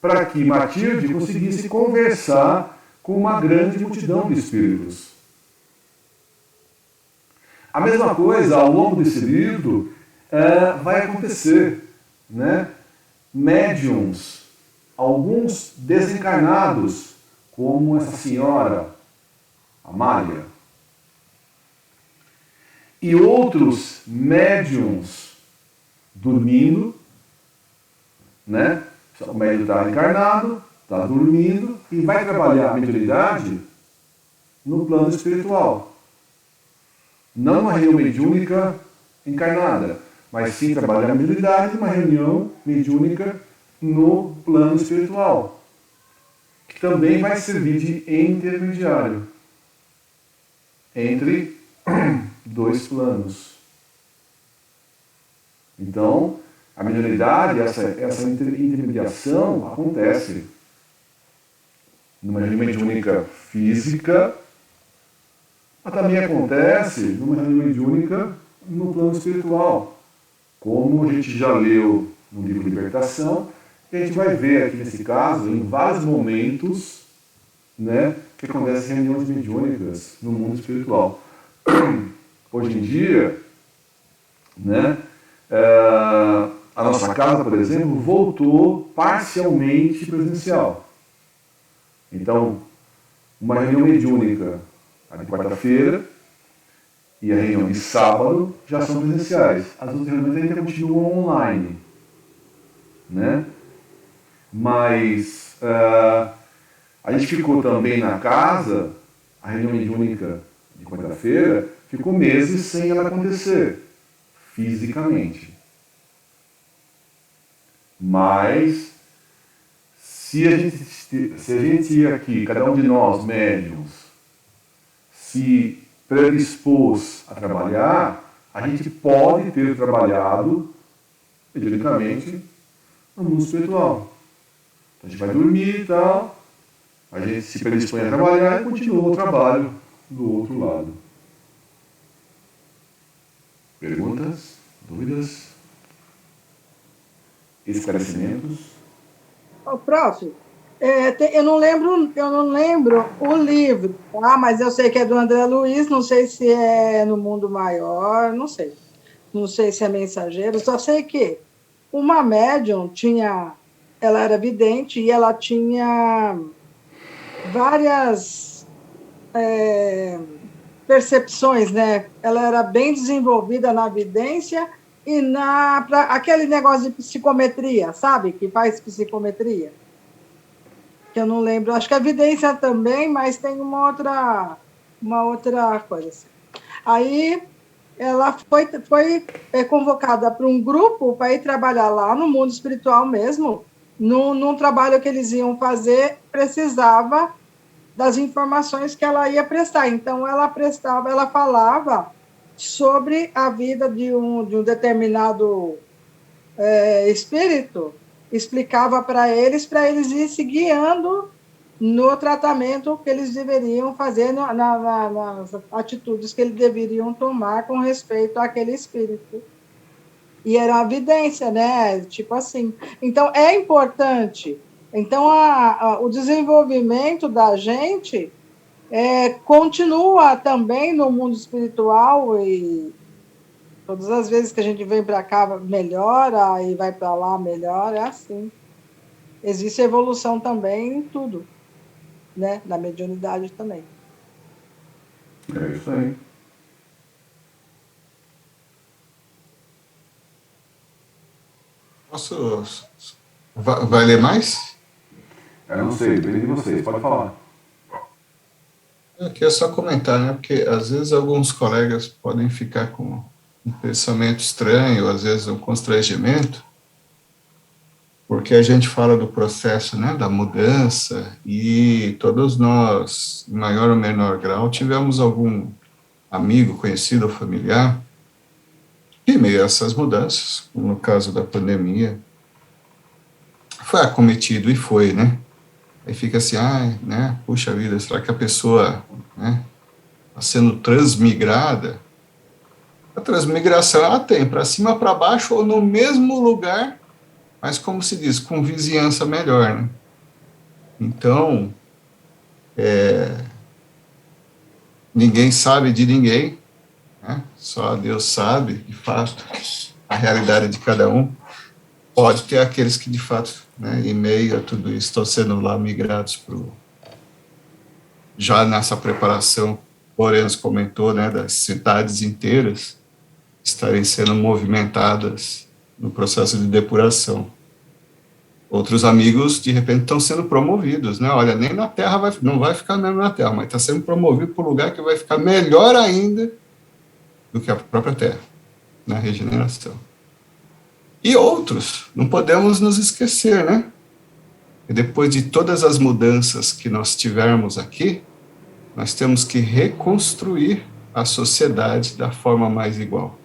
para que Matilde conseguisse conversar com uma grande multidão de espíritos. A mesma coisa, ao longo desse livro, vai acontecer, né? Médiums, alguns desencarnados, como essa senhora, Amália, e outros médiums dormindo, né? O médium está encarnado, está dormindo e vai trabalhar a mediunidade no plano espiritual. Não uma reunião mediúnica encarnada, mas sim trabalhar a mediunidade numa reunião mediúnica no plano espiritual, que também vai servir de intermediário entre dois planos. Então, a mediunidade, essa intermediação acontece numa reunião mediúnica física, mas também acontece numa reunião mediúnica no plano espiritual, como a gente já leu no livro Libertação, e a gente vai ver aqui nesse caso, em vários momentos, né, que acontecem reuniões mediúnicas no mundo espiritual. Hoje em dia, né, a nossa casa, por exemplo, voltou parcialmente presencial. Então, uma reunião mediúnica a de quarta-feira e a reunião de sábado já são presenciais. As outras reuniões ainda continuam online, né? Mas a gente ficou também na casa, a reunião mediúnica de quarta-feira ficou meses sem ela acontecer, fisicamente. Mas, se a gente aqui, cada um de nós, médiums, se predispôs a trabalhar, a gente pode ter trabalhado, mediunicamente, no mundo espiritual. Então, a gente vai dormir e tal, a gente se predispõe a trabalhar e continua o trabalho do outro lado. Perguntas? Dúvidas? Esclarecimentos? Prof, eu não lembro o livro, tá? Mas eu sei que é do André Luiz, não sei se é No Mundo Maior, não sei se é Mensageiro, só sei que uma médium ela era vidente e ela tinha várias percepções, né? Ela era bem desenvolvida na vidência e aquele negócio de psicometria, sabe? Que faz psicometria. Que eu não lembro. Acho que a evidência também, mas tem uma outra coisa. Assim. Aí ela foi convocada para um grupo para ir trabalhar lá no mundo espiritual mesmo, num trabalho que eles iam fazer, precisava das informações que ela ia prestar. Então, ela falava sobre a vida de um determinado espírito, explicava para eles ir se guiando no tratamento que eles deveriam fazer, nas atitudes que eles deveriam tomar com respeito àquele espírito. E era uma evidência, né? Tipo assim. Então, é importante. Então, o desenvolvimento da gente continua também no mundo espiritual e todas as vezes que a gente vem para cá melhora e vai para lá melhora, é assim. Existe evolução também em tudo, né? Na mediunidade também. É isso aí. Vai ler mais? Eu não sei, depende de vocês, pode falar. Aqui é só comentar, né? Porque às vezes alguns colegas podem ficar com um pensamento estranho, às vezes um constrangimento, porque a gente fala do processo, né, da mudança, e todos nós, em maior ou menor grau, tivemos algum amigo, conhecido ou familiar, que, em meio a essas mudanças, como no caso da pandemia, foi acometido e foi, né? Aí fica assim, né, puxa vida, será que a pessoa, né, está sendo transmigrada? A transmigração ela tem para cima, para baixo ou no mesmo lugar, mas como se diz, com vizinhança melhor, né? Então, ninguém sabe de ninguém, né? Só Deus sabe, de fato, a realidade de cada um. Pode ter aqueles que, de fato, né, em meio a tudo isso, estão sendo lá migrados já nessa preparação, o Lourenço comentou, né, das cidades inteiras estarem sendo movimentadas no processo de depuração. Outros amigos, de repente, estão sendo promovidos, né? Olha, nem na Terra não vai ficar mesmo na Terra, mas está sendo promovido para um lugar que vai ficar melhor ainda do que a própria Terra, na regeneração. E outros, não podemos nos esquecer, né? E depois de todas as mudanças que nós tivermos aqui, nós temos que reconstruir a sociedade da forma mais igual.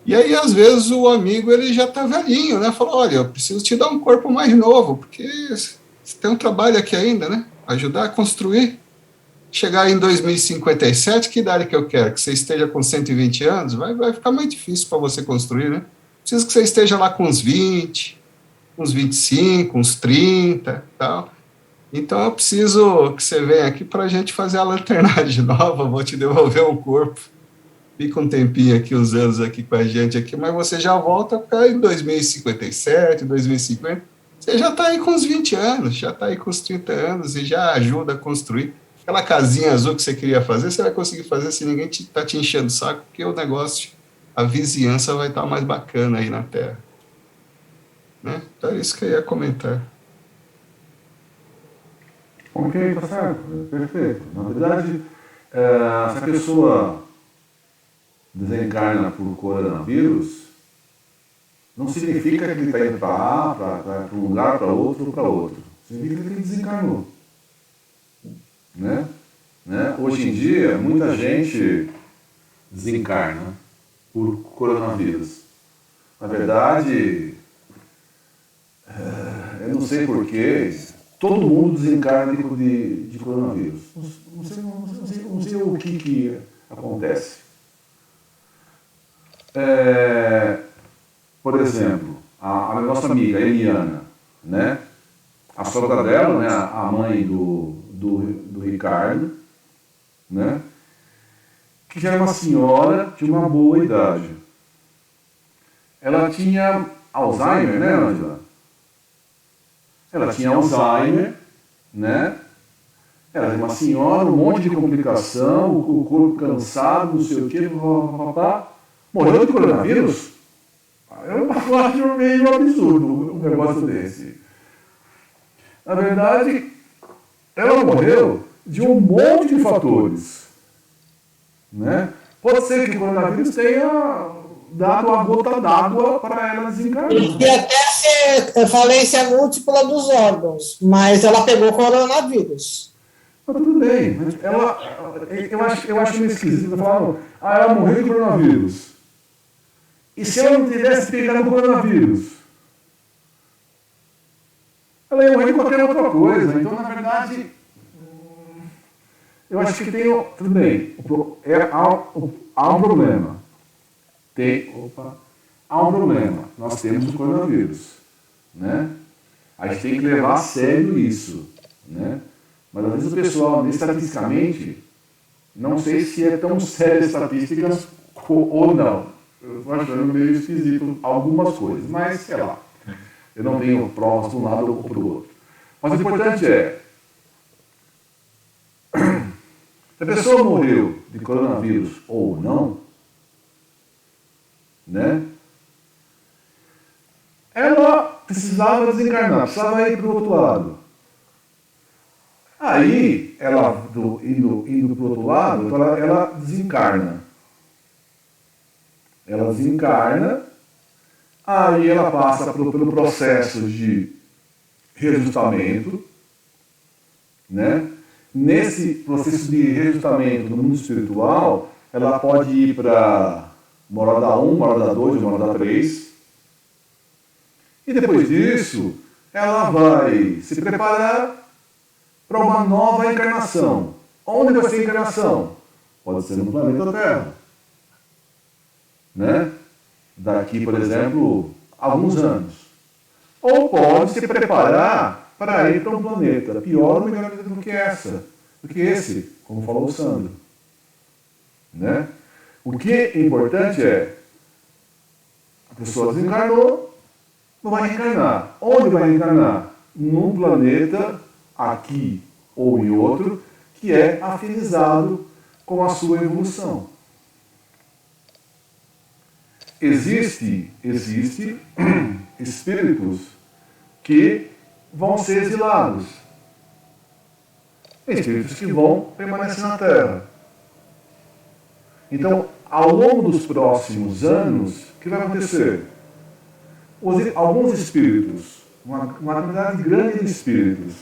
E aí, às vezes, o amigo ele já está velhinho, né? Fala, olha, eu preciso te dar um corpo mais novo, porque você tem um trabalho aqui ainda, né? Ajudar a construir. Chegar em 2057, que idade que eu quero? Que você esteja com 120 anos? Vai ficar mais difícil para você construir, né? Preciso que você esteja lá com uns 20, uns 25, uns 30, tal. Então, eu preciso que você venha aqui para a gente fazer a lanternagem nova, vou te devolver o corpo. Fica um tempinho aqui, uns anos aqui com a gente aqui, mas você já volta para em 2057, 2050, você já está aí com uns 20 anos, já está aí com uns 30 anos e já ajuda a construir. aquela casinha azul que você queria fazer, você vai conseguir fazer se ninguém está te enchendo o saco, porque o negócio, a vizinhança vai estar mais bacana aí na Terra. Né? Então é isso que eu ia comentar. Ok, tá certo, perfeito. Na verdade, se a pessoa desencarna por coronavírus, não significa que ele está indo para lá, para um lugar, para outro ou para outro. Significa que ele desencarnou. Né? Hoje em dia, muita gente desencarna por coronavírus. Na verdade, eu não sei porquê, todo mundo desencarna de coronavírus. Não sei o que acontece. Por exemplo, a nossa amiga Eliana, né? A sogra dela, né? A mãe do Ricardo, né? Que já era uma senhora de uma boa idade. Ela tinha Alzheimer, né, Ângela? Ela tinha Alzheimer, né? Ela era uma senhora, um monte de complicação, o corpo cansado, não sei o quê, papapá. Morreu de coronavírus? Eu acho meio absurdo um negócio desse. Na verdade, ela morreu de um monte de fatores. Né? Pode ser que o coronavírus tenha dado uma gota d'água para ela desencarnar. E até ser falência múltipla dos órgãos, mas ela pegou coronavírus. Mas tudo bem, mas eu acho meio esquisito. Ela morreu de coronavírus. E se ela não tivesse pegado o coronavírus? Ela ia morrer de qualquer outra coisa. Então, na verdade, eu acho que tem... Tudo bem, há um problema. Há um problema. Nós temos o coronavírus. Né? A gente tem que levar a sério isso. Né? Mas às vezes o pessoal, estatisticamente, não sei se é tão sério as estatísticas ou não. Eu estou achando meio esquisito algumas coisas, mas sei lá. Eu não tenho provas de um lado ou do outro. Mas o importante é, se a pessoa morreu de coronavírus ou não, né? Ela precisava desencarnar, precisava ir para o outro lado. Aí, ela indo para o outro lado, ela desencarna. Ela desencarna, aí ela passa pelo processo de reajustamento, né? Nesse processo de reajustamento no mundo espiritual, ela pode ir para morada 1, morada 2, morada 3. E depois disso, ela vai se preparar para uma nova encarnação. Onde vai ser a encarnação? Pode ser no planeta Terra. Né? Daqui, por exemplo, alguns anos. Ou pode se preparar para ir para um planeta pior ou melhor do que esse, como falou o Sandro. Né? O que é importante é a pessoa desencarnou, não vai reencarnar. Onde vai reencarnar? Num planeta, aqui ou em outro, que é afinizado com a sua evolução. Existe espíritos que vão ser exilados. Espíritos que vão permanecer na Terra. Então, ao longo dos próximos anos, o que vai acontecer? Alguns espíritos, uma quantidade grande de espíritos,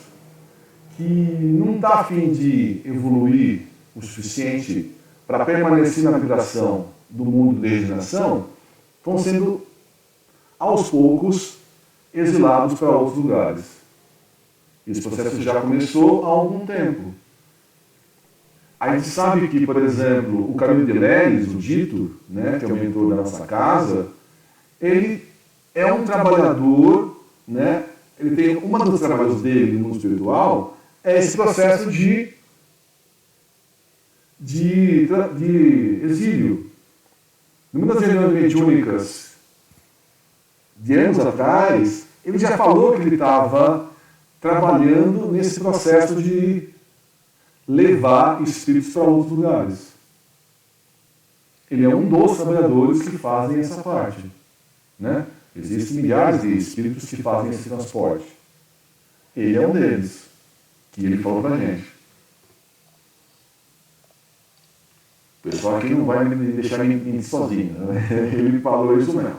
que não está a fim de evoluir o suficiente para permanecer na vibração do mundo de regeneração, estão sendo, aos poucos, exilados para outros lugares. Esse processo já começou há algum tempo. A gente sabe que, por exemplo, o Camilo de Leles, o Dito, né, que é o mentor da nossa casa, ele é um trabalhador, né, ele tem uma dos trabalhos dele no mundo espiritual, é esse processo de exílio. Numa das reuniões mediúnicas de anos atrás, ele já falou que ele estava trabalhando nesse processo de levar espíritos para outros lugares. Ele é um dos trabalhadores que fazem essa parte, né? Existem milhares de espíritos que fazem esse transporte. Ele é um deles, que ele falou para a gente. O pessoal aqui não vai me deixar me sozinho, né? Ele falou isso mesmo.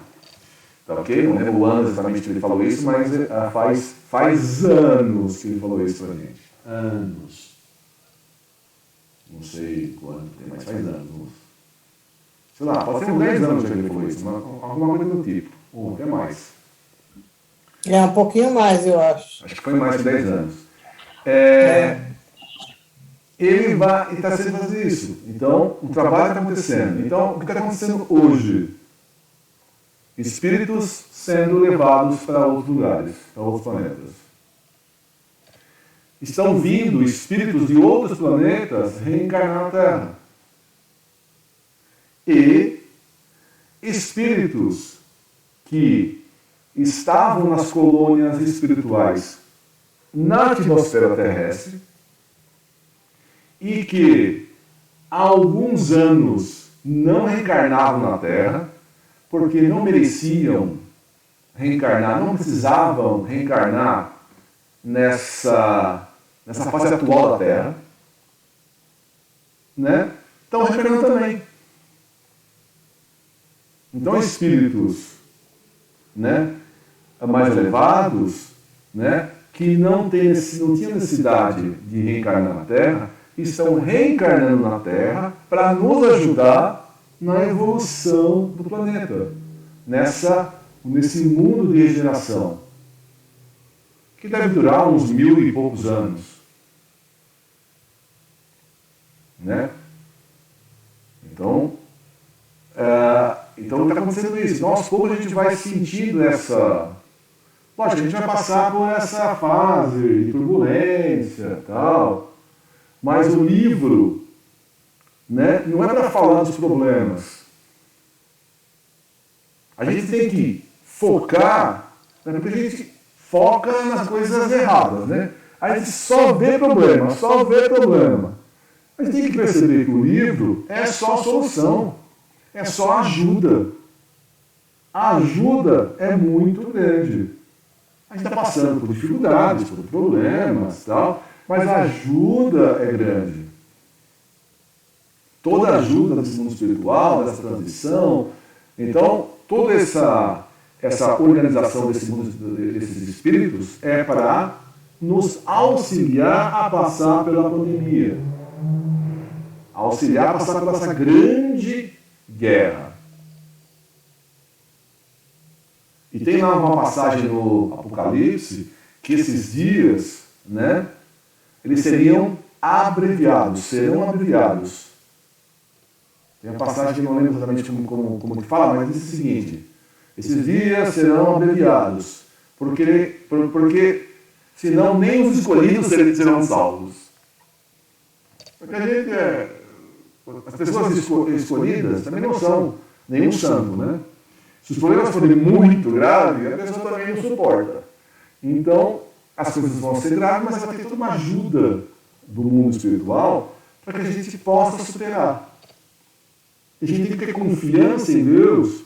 Tá ok? Não lembro o ano exatamente que ele falou isso, mas faz anos que ele falou isso pra gente. Anos. Não sei quanto tem, mas faz anos. Sei lá, pode ser uns 10 anos que ele falou isso, mas alguma coisa do tipo. Ou até mais. É um pouquinho mais, eu acho. Acho que foi mais de 10 anos. Ele está sempre fazendo isso. Então, o trabalho está acontecendo. Então, o que está acontecendo hoje? Espíritos sendo levados para outros lugares, para outros planetas. Estão vindo espíritos de outros planetas reencarnar na Terra. E espíritos que estavam nas colônias espirituais na atmosfera terrestre e que há alguns anos não reencarnavam na Terra porque não mereciam reencarnar, não precisavam reencarnar nessa fase atual da Terra, né? Estão reencarnando também. Então, espíritos, né, mais elevados, né, que não tinham necessidade de reencarnar na Terra, estão reencarnando na Terra para nos ajudar na evolução do planeta, nesse mundo de regeneração, que deve durar uns 1000 e poucos anos, né? Então está acontecendo isso. Então, aos poucos a gente vai sentindo essa... Lógico, a gente vai passar por essa fase de turbulência e tal, mas o livro, né, não é para falar dos problemas. A gente tem que focar, né, porque a gente foca nas coisas erradas, né? A gente só vê problema, só vê problema. A gente tem que perceber que o livro é só a solução, é só ajuda. A ajuda é muito grande. A gente está passando por dificuldades, por problemas, tal, mas a ajuda é grande. Toda ajuda desse mundo espiritual, dessa transição, então toda essa organização desse mundo, desses espíritos é para nos auxiliar a passar pela pandemia, auxiliar a passar por essa grande guerra. E tem lá uma passagem no Apocalipse que esses dias, né, eles serão abreviados. Tem uma passagem que eu não lembro exatamente como que fala, mas diz o seguinte: esses dias serão abreviados, porque senão nem os escolhidos serão salvos. Porque a gente as pessoas escolhidas também não são nenhum santo, né? Se os problemas forem muito graves, a pessoa também não suporta. Então, as coisas vão ser graves, mas vai ter toda uma ajuda do mundo espiritual para que a gente possa superar. A gente tem que ter confiança em Deus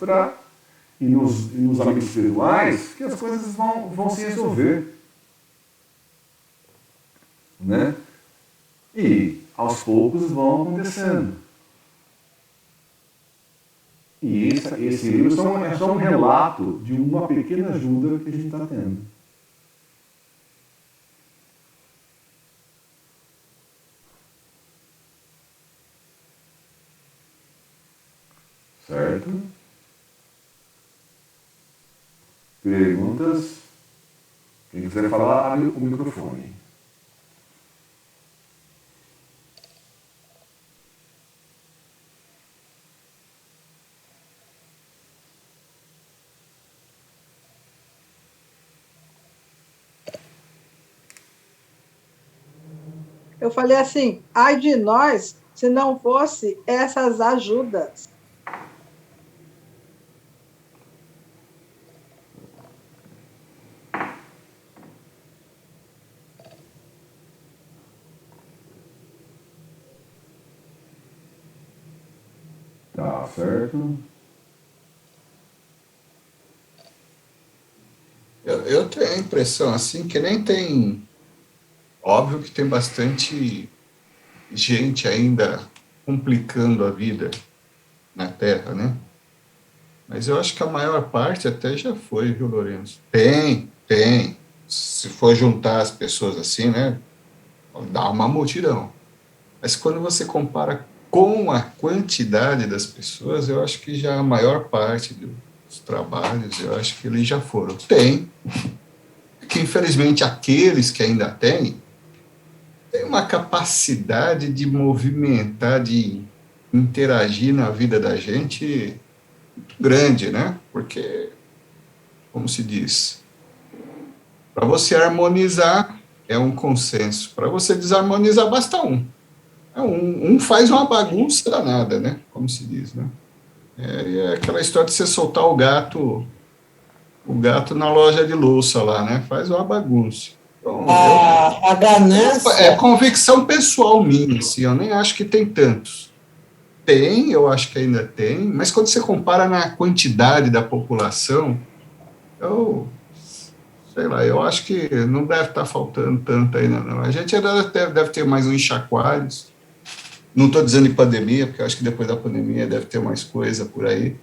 e nos amigos espirituais que as coisas vão se resolver. Né? E, aos poucos, vão acontecendo. E esse livro é só um relato de uma pequena ajuda que a gente está tendo. Certo? Perguntas? Quem quiser falar, abre o microfone. Eu falei assim, ai de nós, se não fosse essas ajudas. Tá certo? Eu tenho a impressão, assim, que nem tem... Óbvio que tem bastante gente ainda complicando a vida na Terra, né? Mas eu acho que a maior parte até já foi, viu, Lourenço? Tem. Se for juntar as pessoas assim, né? Dá uma multidão. Mas quando você compara com a quantidade das pessoas, eu acho que já a maior parte dos trabalhos, eu acho que eles já foram. Tem, que infelizmente aqueles que ainda têm, tem uma capacidade de movimentar, de interagir na vida da gente muito grande, né? Porque, como se diz, para você harmonizar é um consenso, para você desarmonizar basta um. Um faz uma bagunça danada, né? Como se diz, né? É aquela história de você soltar o gato na loja de louça lá, né? Faz uma bagunça. Então, A é ganância, convicção pessoal minha, assim, eu nem acho que tem tantos. Tem, eu acho que ainda tem, mas quando você compara na quantidade da população, eu, sei lá, eu acho que não deve estar faltando tanto ainda, não. A gente ainda deve ter mais uns chacoalhos. Não estou dizendo de pandemia, porque eu acho que depois da pandemia deve ter mais coisa por aí.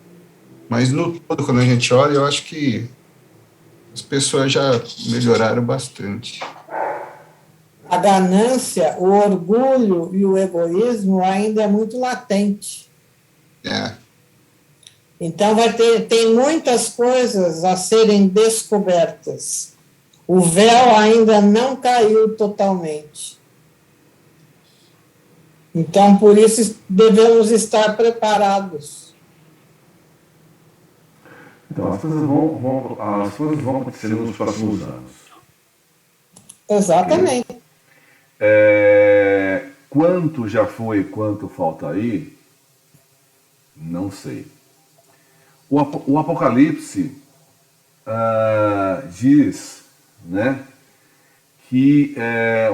Mas no todo, quando a gente olha, eu acho que as pessoas já melhoraram bastante. a ganância, o orgulho e o egoísmo ainda é muito latente. É, Então tem muitas coisas a serem descobertas. O véu ainda não caiu totalmente. Então, por isso, devemos estar preparados. Então, as coisas vão acontecer nos próximos anos. Exatamente. Quanto já foi e quanto falta aí, não sei. O Apocalipse diz, né, que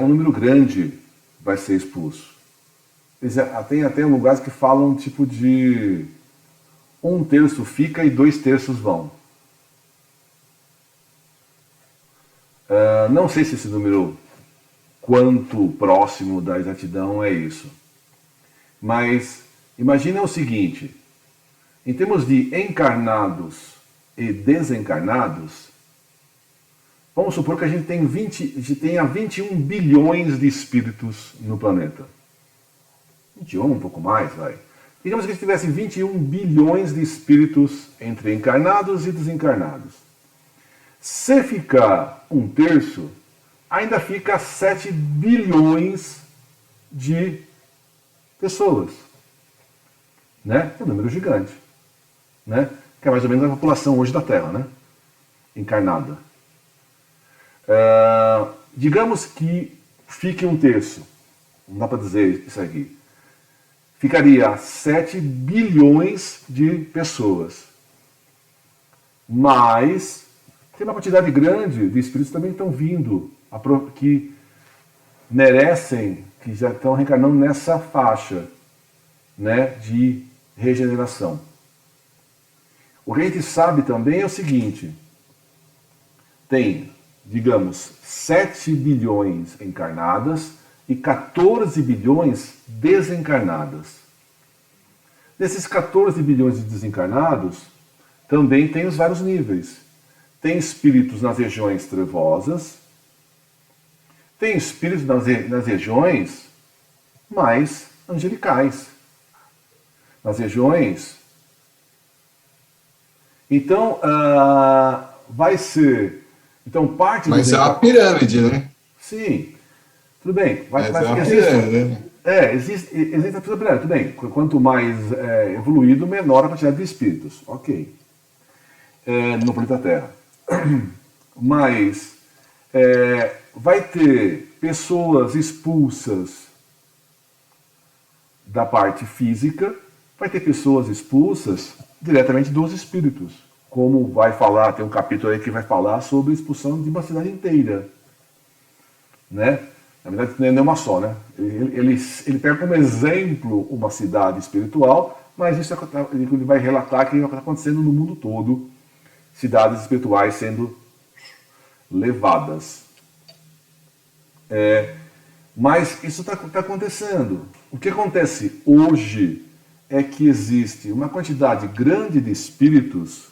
um número grande vai ser expulso. Tem até lugares que falam tipo de 1/3 fica e 2/3 vão. Não sei se esse número, quanto próximo da exatidão é isso. Mas imagina o seguinte, em termos de encarnados e desencarnados, vamos supor que a gente tenha 21 bilhões de espíritos no planeta. 21, um pouco mais, vai. Digamos que a gente tivesse 21 bilhões de espíritos entre encarnados e desencarnados. Se ficar 1/3, ainda fica 7 bilhões de pessoas. Né? É um número gigante. Né? Que é mais ou menos a população hoje da Terra, né? Encarnada. Digamos que fique 1/3. Não dá para dizer isso aqui. Ficaria 7 bilhões de pessoas. Mas tem uma quantidade grande de espíritos que também estão vindo, que merecem, que já estão reencarnando nessa faixa, né, de regeneração. O que a gente sabe também é o seguinte, tem, digamos, 7 bilhões encarnadas e 14 bilhões desencarnadas. Desses 14 bilhões de desencarnados, também tem os vários níveis. Tem espíritos nas regiões trevosas, tem espíritos nas regiões mais angelicais, nas regiões. Então, vai ser. Então, parte do. Mas é uma pirâmide, né? Sim. Tudo bem. Mas é uma pirâmide, né? Existe a pirâmide. Tudo bem. Quanto mais evoluído, menor a quantidade de espíritos. Ok. No planeta Terra. Mas vai ter pessoas expulsas da parte física, vai ter pessoas expulsas diretamente dos espíritos. Como vai falar, tem um capítulo aí que vai falar sobre a expulsão de uma cidade inteira. Né? Na verdade, não é uma só, né? Ele pega como exemplo uma cidade espiritual mas isso ele vai relatar que está acontecendo no mundo todo, cidades espirituais sendo levadas. Mas isso está acontecendo. O que acontece hoje é que existe uma quantidade grande de espíritos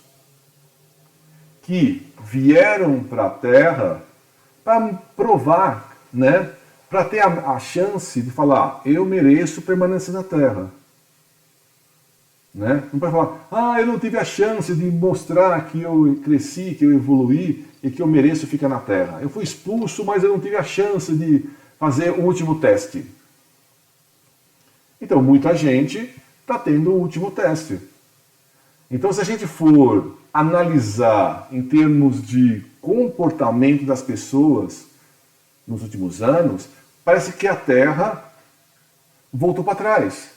que vieram para a Terra para provar, né? Para ter a chance de falar, eu mereço permanecer na Terra. Né? Não pode falar, eu não tive a chance de mostrar que eu cresci, que eu evoluí e que eu mereço ficar na Terra. Eu fui expulso, mas eu não tive a chance de fazer o último teste. Então, muita gente está tendo o último teste. Então, se a gente for analisar em termos de comportamento das pessoas nos últimos anos, parece que a Terra voltou para trás.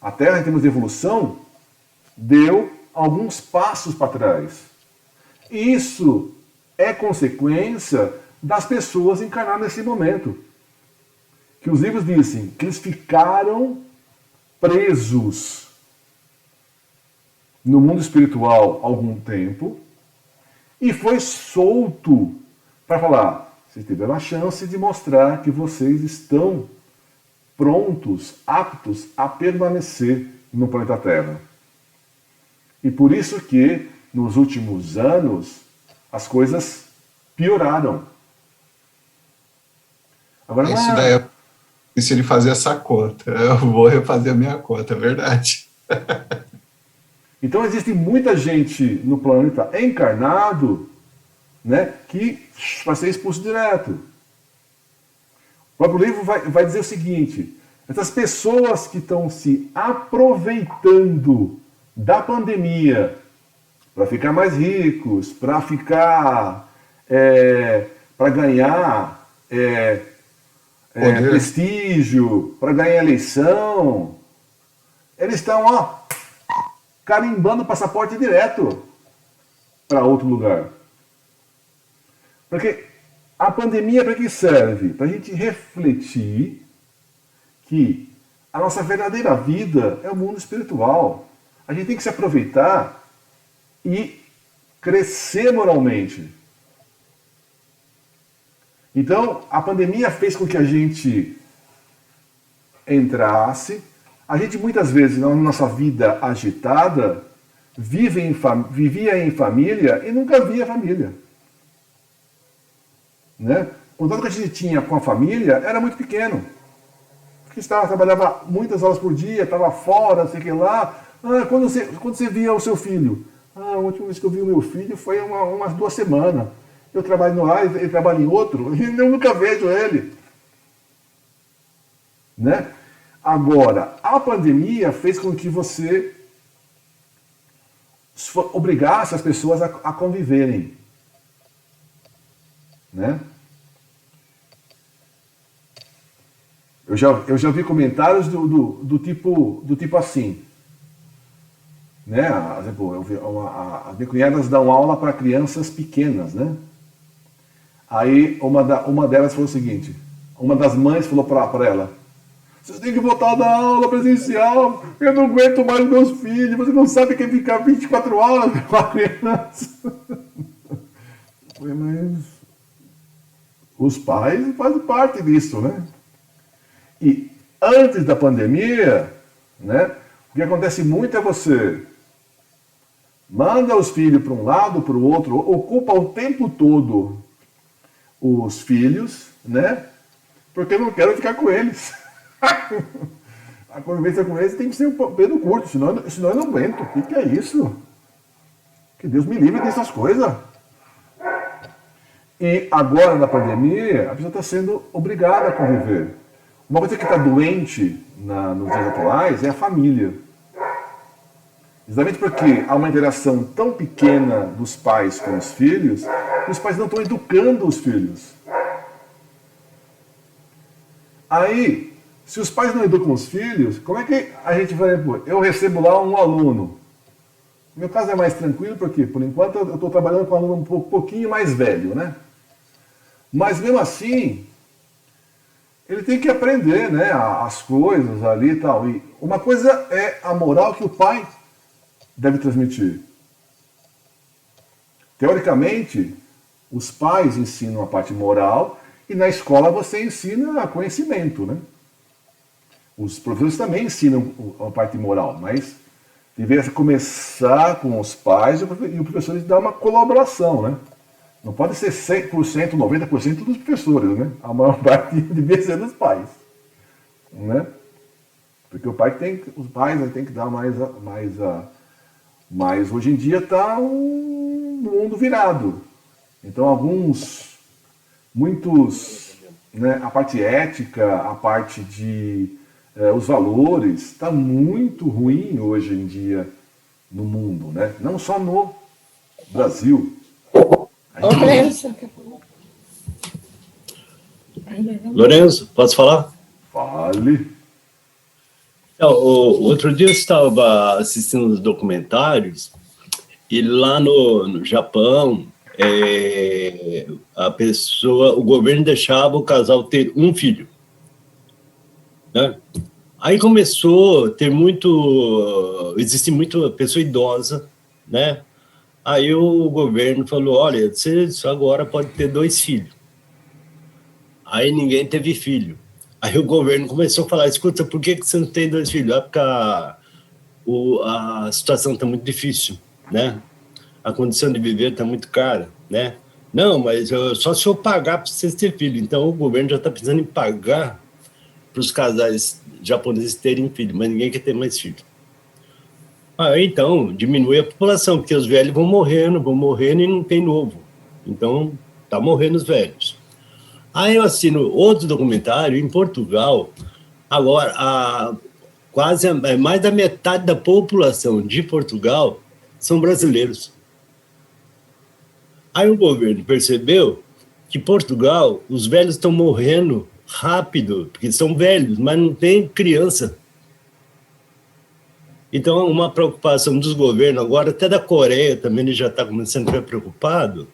A Terra, em termos de evolução, deu alguns passos para trás. E isso é consequência das pessoas encarnadas nesse momento. Que os livros dizem que eles ficaram presos no mundo espiritual há algum tempo e foi solto para falar, vocês tiveram a chance de mostrar que vocês estão prontos, aptos a permanecer no planeta Terra. E por isso que, nos últimos anos, as coisas pioraram. Agora, Isso daí é se ele fazer essa conta. Eu vou refazer a minha conta, é verdade. Então existe muita gente no planeta encarnado, né, que vai ser expulso direto. O próprio livro vai dizer o seguinte, essas pessoas que estão se aproveitando da pandemia para ficar mais ricos, para ficar, para ganhar prestígio, para ganhar eleição, eles estão carimbando o passaporte direto para outro lugar. Porque a pandemia para que serve? Para a gente refletir que a nossa verdadeira vida é o mundo espiritual. A gente tem que se aproveitar e crescer moralmente. Então, a pandemia fez com que a gente entrasse. A gente muitas vezes, na nossa vida agitada, vivia em família e nunca via família. Né? O contato que a gente tinha com a família era muito pequeno. Porque trabalhava muitas horas por dia, estava fora, não sei o que lá. Quando você via o seu filho? A última vez que eu vi o meu filho foi umas 2 semanas. Eu trabalho no ar, ele trabalha em outro, e eu nunca vejo ele. Né? Agora, a pandemia fez com que você obrigasse as pessoas a conviverem. Né? Eu já vi comentários do tipo assim. Né? As minhas cunhadas dão aula para crianças pequenas, né? Aí uma delas falou o seguinte, uma das mães falou para ela, vocês têm que voltar a dar aula presencial, eu não aguento mais meus filhos, você não sabe quem ficar 24 horas com a criança. Mas os pais fazem parte disso, né? E antes da pandemia, né, o que acontece muito é você manda os filhos para um lado, para o outro, ocupa o tempo todo os filhos, né? Porque eu não quero ficar com eles. A convivência com eles tem que ser um período curto, senão eu não aguento. O que é isso? Que Deus me livre dessas coisas. E agora, na pandemia, a pessoa está sendo obrigada a conviver. Uma coisa que está doente nos dias atuais é a família. Exatamente porque há uma interação tão pequena dos pais com os filhos, que os pais não estão educando os filhos. Aí, se os pais não educam os filhos, como é que a gente vai... Eu recebo lá um aluno. No meu caso é mais tranquilo, porque por enquanto eu estou trabalhando com um aluno um pouquinho mais velho, né? Mas mesmo assim, ele tem que aprender, né, as coisas ali e tal. E uma coisa é a moral que o pai deve transmitir. Teoricamente, os pais ensinam a parte moral e na escola você ensina conhecimento, né? Os professores também ensinam a parte moral, mas deveria começar com os pais e o professor dar uma colaboração, né? Não pode ser 100%, 90% dos professores, né? A maior parte devia ser dos pais, né? Porque os pais têm que dar mais hoje em dia está um mundo virado. Então muitos, né, a parte ética, a parte de os valores, está muito ruim hoje em dia no mundo, né? Não só no Brasil. Lorenzo, posso falar? Fale. O outro dia eu estava assistindo os documentários e lá no Japão, o governo deixava o casal ter um filho, né? Aí começou a ter existe muita pessoa idosa, né? Aí o governo falou, olha, você agora pode ter 2 filhos. Aí ninguém teve filho. Aí o governo começou a falar, escuta, por que você não tem 2 filhos? É porque a situação está muito difícil, né? A condição de viver está muito cara, né? Não, mas só se eu pagar para vocês terem filho. Então o governo já está pensando em pagar para os casais japoneses terem filho, mas ninguém quer ter mais filho. Então, diminui a população, porque os velhos vão morrendo e não tem novo. Então, tá morrendo os velhos. Aí eu assino outro documentário em Portugal. Agora, quase mais da metade da população de Portugal são brasileiros. Aí o governo percebeu que Portugal, os velhos estão morrendo rápido, porque são velhos, mas não tem criança. Então, uma preocupação dos governos, agora até da Coreia também ele já está começando a ficar preocupado,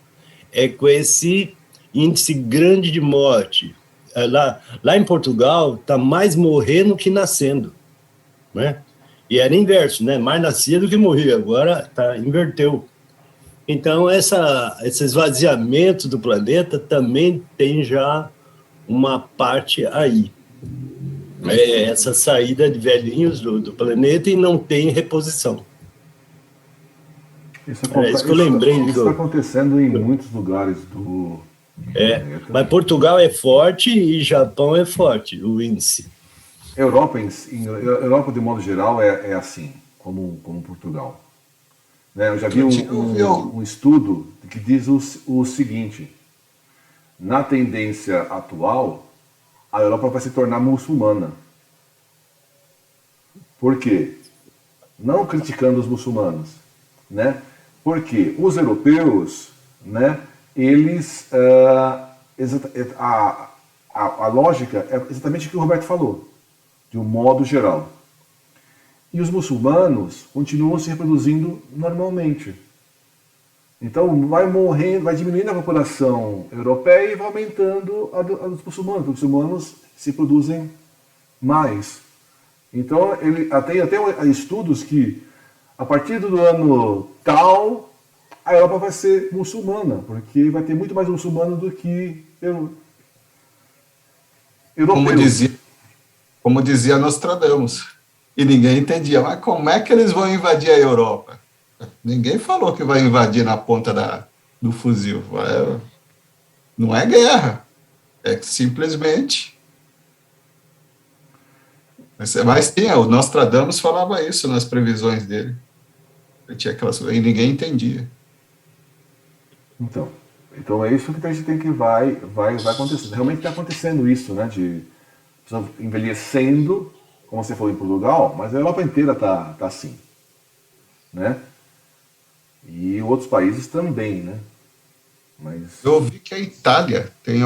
é com esse índice grande de morte. Lá em Portugal, está mais morrendo que nascendo, né? E era inverso, né? Mais nascia do que morria, agora inverteu. Então, esse esvaziamento do planeta também tem já uma parte aí. Essa saída de velhinhos do planeta e não tem reposição. Isso que eu lembrei. Isso está acontecendo em muitos lugares do planeta. Mas Portugal é forte e Japão é forte, o índice. Europa, de modo geral, é assim, como Portugal. Né? Eu já vi um estudo que diz o seguinte: na tendência atual, a Europa vai se tornar muçulmana. Por quê? Não criticando os muçulmanos, né? Porque os europeus, né, eles... a lógica é exatamente o que o Roberto falou, de um modo geral. E os muçulmanos continuam se reproduzindo normalmente. Então vai diminuindo a população europeia e vai aumentando a dos muçulmanos. Os muçulmanos se produzem mais. Então tem até estudos que a partir do ano tal a Europa vai ser muçulmana, porque vai ter muito mais muçulmano do que europeus. Como dizia Nostradamus, e ninguém entendia, mas como é que eles vão invadir a Europa? Ninguém falou que vai invadir na ponta do fuzil. Não é guerra. É que simplesmente... Mas tinha, o Nostradamus falava isso nas previsões dele. Tinha e ninguém entendia. Então é isso que a gente tem que vai acontecendo. Realmente está acontecendo isso, né? De pessoas envelhecendo, como você falou em Portugal, mas a Europa inteira tá assim, né? E outros países também, né? Mas... Eu ouvi que a Itália tem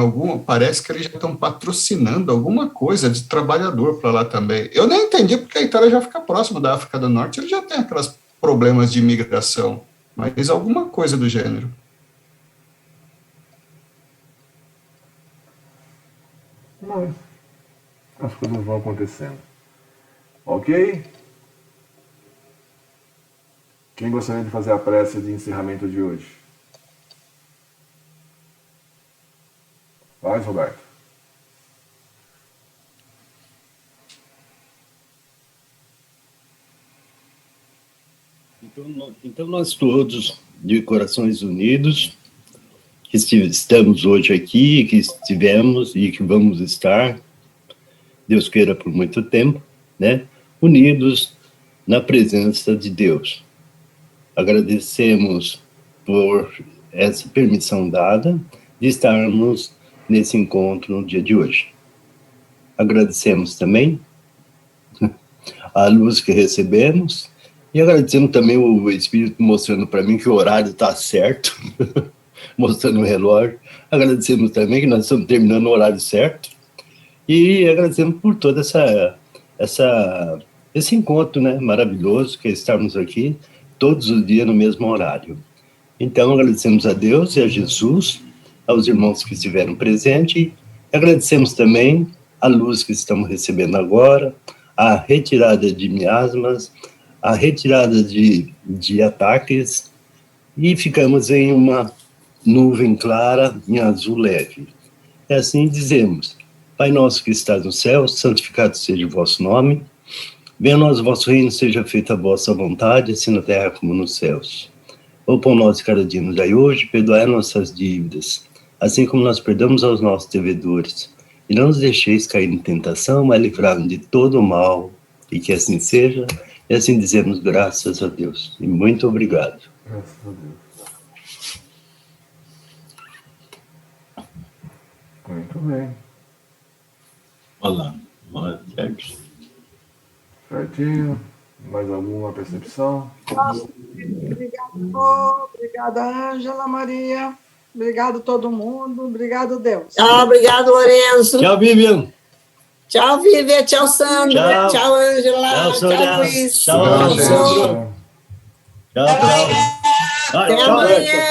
parece que eles já estão patrocinando alguma coisa de trabalhador para lá também. Eu nem entendi porque a Itália já fica próxima da África do Norte, ele já tem aqueles problemas de imigração, mas alguma coisa do gênero. as coisas vão acontecendo. Ok? Quem gostaria de fazer a prece de encerramento de hoje? Faz, Roberto. Então nós todos, de corações unidos, que estamos hoje aqui, que estivemos e que vamos estar, Deus queira por muito tempo, né? Unidos na presença de Deus. Agradecemos por essa permissão dada de estarmos nesse encontro no dia de hoje. Agradecemos também a luz que recebemos e agradecemos também o Espírito mostrando para mim que o horário está certo, mostrando o relógio. Agradecemos também que nós estamos terminando o horário certo e agradecemos por todo esse encontro, né, maravilhoso, que é estarmos aqui todos os dias no mesmo horário. Então, agradecemos a Deus e a Jesus, aos irmãos que estiveram presentes, e agradecemos também a luz que estamos recebendo agora, a retirada de miasmas, a retirada de ataques, e ficamos em uma nuvem clara, em azul leve. E assim dizemos: Pai nosso que estás no céu, santificado seja o vosso nome. Venha a nós o vosso reino, seja feita a vossa vontade, assim na terra como nos céus. O pão nosso de cada dia nos dai hoje, perdoai nossas dívidas, assim como nós perdoamos aos nossos devedores. E não nos deixeis cair em tentação, mas livrai-nos de todo o mal, e que assim seja. E assim dizemos graças a Deus. E muito obrigado. Graças a Deus. Muito bem. Olá, certo? Certinho. Mais alguma percepção? Obrigada, Ângela, Maria. Obrigado todo mundo. Obrigado, Deus. Obrigado, Lourenço. Tchau, Vivian. Tchau, Vivian. Tchau, Sandra. Tchau, Ângela. Tchau, Sônia. Tchau, Luiz. Tchau, Tchau, Ângela. Sônia. Tchau, tchau. Até amanhã.